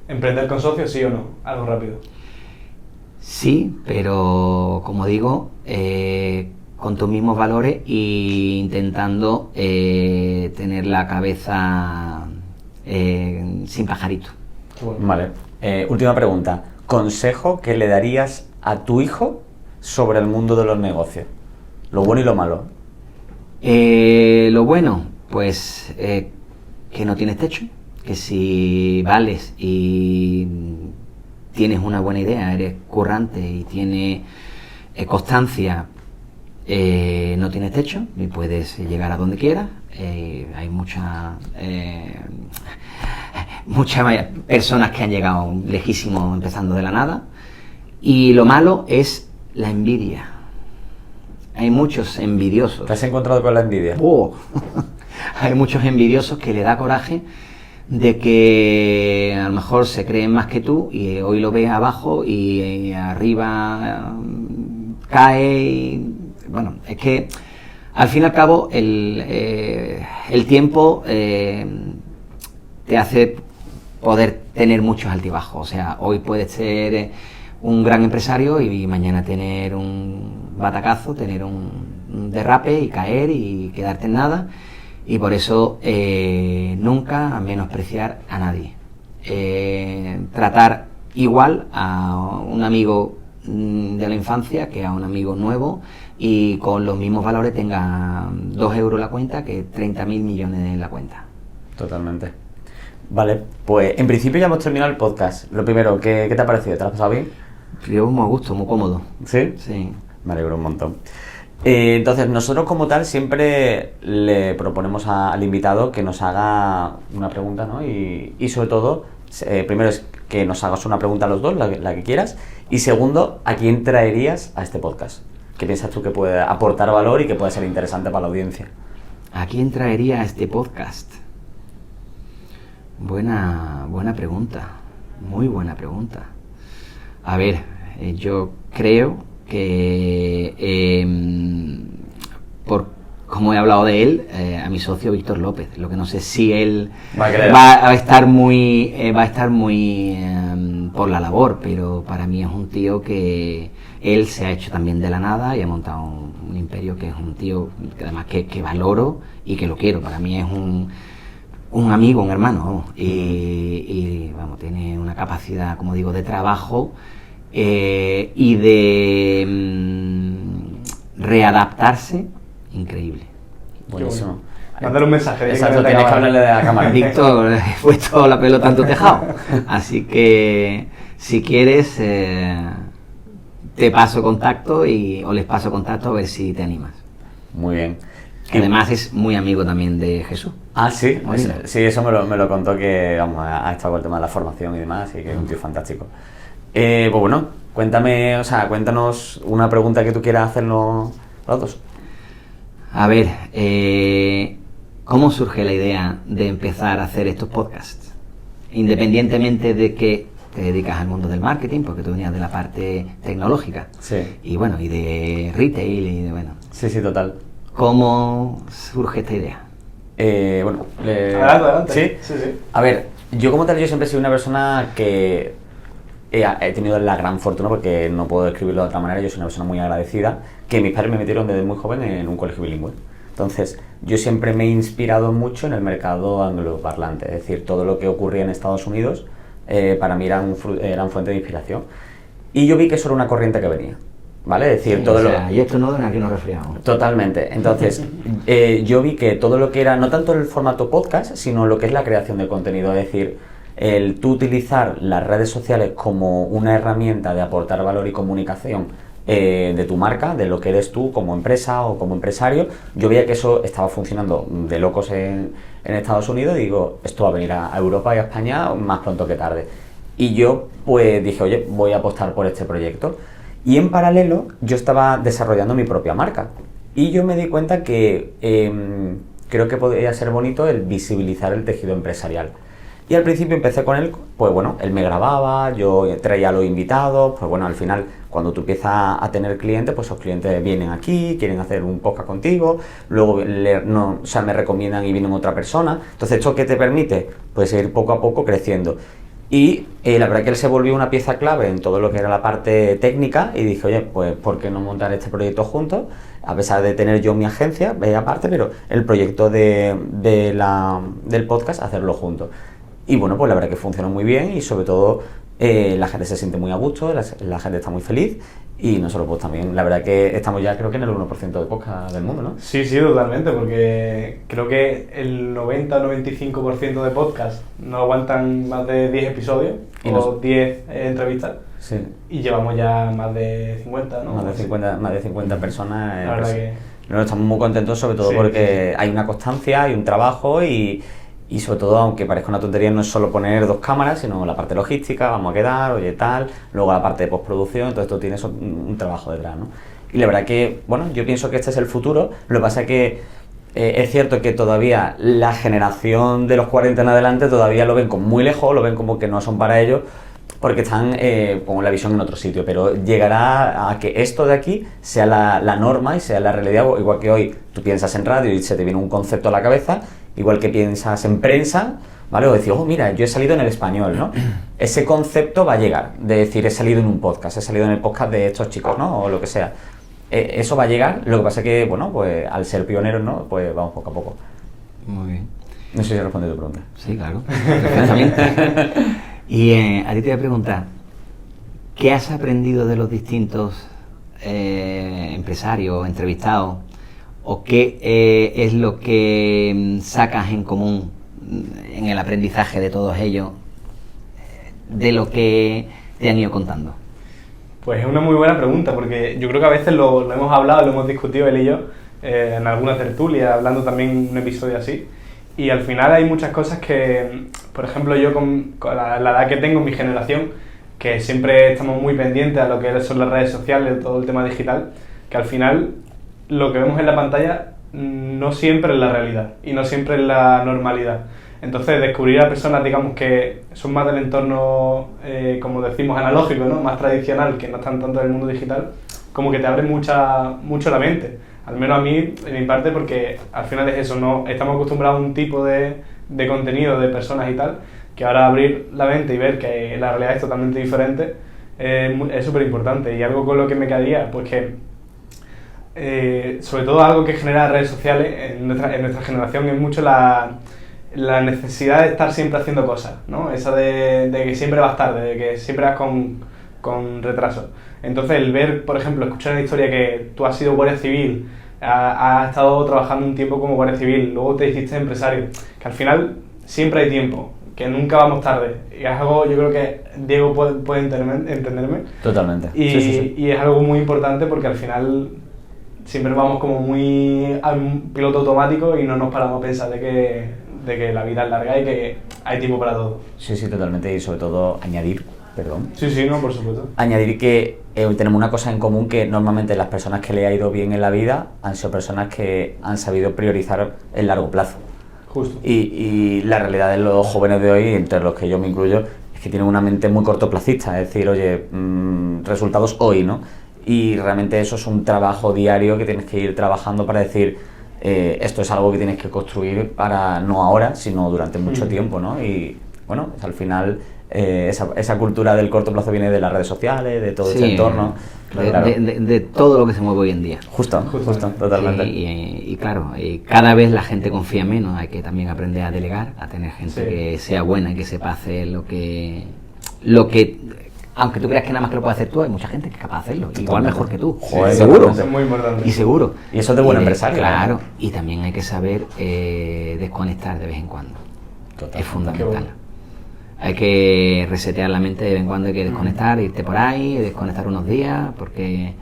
¿Emprender con socios, sí o no? Algo rápido. Sí, pero como digo, con tus mismos valores e intentando tener la cabeza sin pajarito. Qué bueno. Vale. Última pregunta. ¿Consejo que le darías a tu hijo sobre el mundo de los negocios? Lo bueno y lo malo. Lo bueno, pues que no tienes techo, que si vales y tienes una buena idea, eres currante y tienes constancia, no tienes techo y puedes llegar a donde quieras. Hay muchas personas que han llegado lejísimos empezando de la nada. Y lo malo es la envidia. Hay muchos envidiosos. ¿Te has encontrado con la envidia? Hay muchos envidiosos que le da coraje de que a lo mejor se creen más que tú y hoy lo ves abajo y arriba cae. Y, bueno, es que al fin y al cabo el tiempo te hace poder tener muchos altibajos. O sea, hoy puedes ser un gran empresario y mañana tener un batacazo, tener un derrape y caer y quedarte en nada. Y por eso nunca menospreciar a nadie. Tratar igual a un amigo de la infancia que a un amigo nuevo y con los mismos valores tenga 2 euros la cuenta que 30.000 millones en la cuenta. Totalmente. Vale, pues en principio ya hemos terminado el podcast. Lo primero, ¿qué te ha parecido? ¿Te lo has pasado bien? Yo muy a gusto, muy cómodo. ¿Sí? Sí. Me alegro un montón. Entonces, nosotros como tal siempre le proponemos al invitado que nos haga una pregunta, ¿no? Y sobre todo, primero es que nos hagas una pregunta a los dos, la que quieras. Y segundo, ¿a quién traerías a este podcast? ¿Qué piensas tú que puede aportar valor y que puede ser interesante para la audiencia? ¿A quién traería a este podcast? Buena pregunta. Muy buena pregunta. A ver, yo creo que por como he hablado de él, a mi socio Víctor López. Lo que no sé si él va a estar muy por la labor, pero para mí es un tío que él se ha hecho también de la nada y ha montado un imperio, que es un tío que además que valoro y que lo quiero. Para mí es un amigo, un hermano, y vamos, tiene una capacidad, como digo, de trabajo y de readaptarse, increíble. Buenísimo. Mándale un mensaje. Exacto, directamente a tienes que cámara. hablarle de la cámara. Víctor, he puesto la pelota en tu tejado. Así que, si quieres, te paso contacto o les paso contacto a ver si te animas. Muy bien. Que además es muy amigo también de Jesús. Ah, sí, Molina. sí, eso me lo contó que vamos, ha estado con el tema de la formación y demás, y que es un tío fantástico. Pues bueno, cuéntanos una pregunta que tú quieras hacernos los dos. A ver, ¿cómo surge la idea de empezar a hacer estos podcasts? Independientemente de que te dedicas al mundo del marketing, porque tú venías de la parte tecnológica. Sí. Y bueno, y de retail y de bueno. Sí, total. ¿Cómo surge esta idea? Adelante. ¿Sí? Sí. A ver, yo como tal, yo siempre he sido una persona que he tenido la gran fortuna, porque no puedo describirlo de otra manera, yo soy una persona muy agradecida, que mis padres me metieron desde muy joven en un colegio bilingüe. Entonces, yo siempre me he inspirado mucho en el mercado angloparlante, es decir, todo lo que ocurría en Estados Unidos para mí eran fuente de inspiración. Y yo vi que eso era una corriente que venía, ¿vale? Es decir, y esto no da aquí nos resfriamos. Totalmente. Entonces, yo vi que todo lo que era, no tanto el formato podcast, sino lo que es la creación de contenido, es decir, el tú utilizar las redes sociales como una herramienta de aportar valor y comunicación de tu marca, de lo que eres tú como empresa o como empresario. Yo veía que eso estaba funcionando de locos en Estados Unidos y digo, esto va a venir a Europa y a España más pronto que tarde. Y yo pues dije, oye, voy a apostar por este proyecto. Y en paralelo yo estaba desarrollando mi propia marca. Y yo me di cuenta que creo que podría ser bonito el visibilizar el tejido empresarial. Y al principio empecé con él, pues bueno, él me grababa, yo traía a los invitados, pues bueno, al final cuando tú empiezas a tener clientes, pues esos clientes vienen aquí, quieren hacer un podcast contigo, luego me recomiendan y vienen otra persona. Entonces, ¿esto qué te permite? Pues ir poco a poco creciendo. Y la verdad que él se volvió una pieza clave en todo lo que era la parte técnica y dije, oye, pues ¿por qué no montar este proyecto juntos? A pesar de tener yo mi agencia, aparte, pero el proyecto del podcast, hacerlo juntos. Y bueno, pues la verdad que funcionó muy bien y sobre todo la gente se siente muy a gusto, la gente está muy feliz y nosotros pues también, la verdad que estamos ya creo que en el 1% de podcast del mundo, ¿no? Sí, totalmente, porque creo que el 90-95% de podcasts no aguantan más de 10 episodios o 10 entrevistas. Sí. Y llevamos ya más de 50, ¿no? Más de 50 personas. La verdad que... Nosotros estamos muy contentos sobre todo porque hay una constancia, hay un trabajo y sobre todo, aunque parezca una tontería, no es solo poner 2 cámaras, sino la parte logística, vamos a quedar, oye tal, luego la parte de postproducción, todo esto tiene un trabajo detrás, ¿no? Y la verdad que, bueno, yo pienso que este es el futuro, lo que pasa es que es cierto que todavía la generación de los 40 en adelante todavía lo ven como muy lejos, lo ven como que no son para ellos, porque están con la visión en otro sitio, pero llegará a que esto de aquí sea la norma y sea la realidad, igual que hoy tú piensas en radio y se te viene un concepto a la cabeza, igual que piensas en prensa, ¿vale? O decir, oh, mira, yo he salido en El Español, ¿no? Ese concepto va a llegar, de decir, he salido en un podcast, he salido en el podcast de estos chicos, ¿no? O lo que sea. Eso va a llegar, lo que pasa es que, bueno, pues al ser pioneros, ¿no? Pues vamos poco a poco. Muy bien. No sé si responde tu pregunta. Sí, claro, perfectamente. Y a ti te voy a preguntar, ¿qué has aprendido de los distintos empresarios entrevistados? ¿O qué es lo que sacas en común en el aprendizaje de todos ellos de lo que te han ido contando? Pues es una muy buena pregunta, porque yo creo que a veces lo hemos hablado, lo hemos discutido él y yo en alguna tertulia, hablando también en un episodio así. Y al final hay muchas cosas que, por ejemplo, yo con la edad que tengo, mi generación, que siempre estamos muy pendientes a lo que son las redes sociales, todo el tema digital, que al final lo que vemos en la pantalla no siempre es la realidad y no siempre es la normalidad. Entonces, descubrir a personas, digamos, que son más del entorno, como decimos, analógico, ¿no? Más tradicional, que no están tanto en el mundo digital, como que te abre mucho la mente. Al menos a mí, en mi parte, porque al final es eso, no estamos acostumbrados a un tipo de contenido, de personas y tal, que ahora abrir la mente y ver que la realidad es totalmente diferente es súper importante. Y algo con lo que me quedaría, pues que sobre todo algo que genera redes sociales en nuestra generación es mucho la necesidad de estar siempre haciendo cosas, ¿no? Esa de que siempre vas tarde, de que siempre vas con con retraso. Entonces el ver, por ejemplo, escuchar una historia que tú has sido guardia civil, has estado trabajando un tiempo como guardia civil, luego te hiciste empresario, que al final siempre hay tiempo, que nunca vamos tarde. Y es algo, yo creo que Diego puede entenderme. Totalmente. Y es algo muy importante porque al final siempre vamos como muy a un piloto automático y no nos paramos a pensar de que la vida es larga y que hay tiempo para todo. Sí, totalmente. Y sobre todo añadir, Sí, no, por supuesto. Añadir que tenemos una cosa en común, que normalmente las personas que le ha ido bien en la vida han sido personas que han sabido priorizar el largo plazo. Justo. Y la realidad de los jóvenes de hoy, entre los que yo me incluyo, es que tienen una mente muy cortoplacista, es decir, oye, resultados hoy, ¿no? Y realmente eso es un trabajo diario que tienes que ir trabajando para decir, esto es algo que tienes que construir para no ahora, sino durante mucho tiempo, ¿no? Y bueno, al final esa cultura del corto plazo viene de las redes sociales, de todo este entorno. Claro. De todo lo que se mueve hoy en día. Justo, totalmente. Sí, y claro, cada vez la gente confía menos, hay que también aprender a delegar, a tener gente que sea buena y que sepa hacer lo que aunque tú creas que nada más que lo puedes hacer tú, hay mucha gente que es capaz de hacerlo, igual mejor que tú. Joder, seguro. Eso es muy importante. Y seguro. Y eso es de buen empresario. Claro, y también hay que saber desconectar de vez en cuando. Total. Es fundamental. Hay que resetear la mente de vez en cuando, hay que desconectar, irte por ahí, desconectar unos días, porque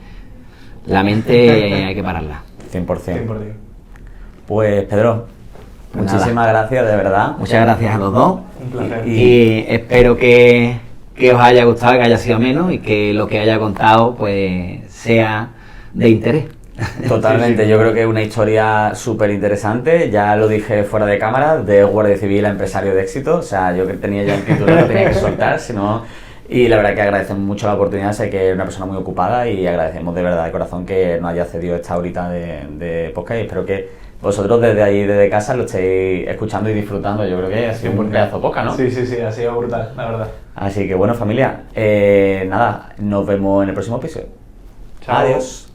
la mente hay que pararla. 100%. Pues Pedro, muchísimas gracias, de verdad. Muchas gracias a los dos. Un placer. Y espero que os haya gustado, que haya sido menos y que lo que haya contado pues sea de interés. Totalmente, yo creo que es una historia súper interesante, ya lo dije fuera de cámara, de guardia civil a empresario de éxito, o sea, yo que tenía ya el título, lo tenía que soltar, sino... Y la verdad que agradecemos mucho la oportunidad, sé que es una persona muy ocupada y agradecemos de verdad de corazón que nos haya cedido esta horita de podcast y espero que vosotros desde ahí, desde casa, lo estéis escuchando y disfrutando. Yo creo que ha sido un pedazo de podcast, ¿no? Sí, ha sido brutal, la verdad. Así que bueno, familia, nada, nos vemos en el próximo episodio. Chao. Adiós.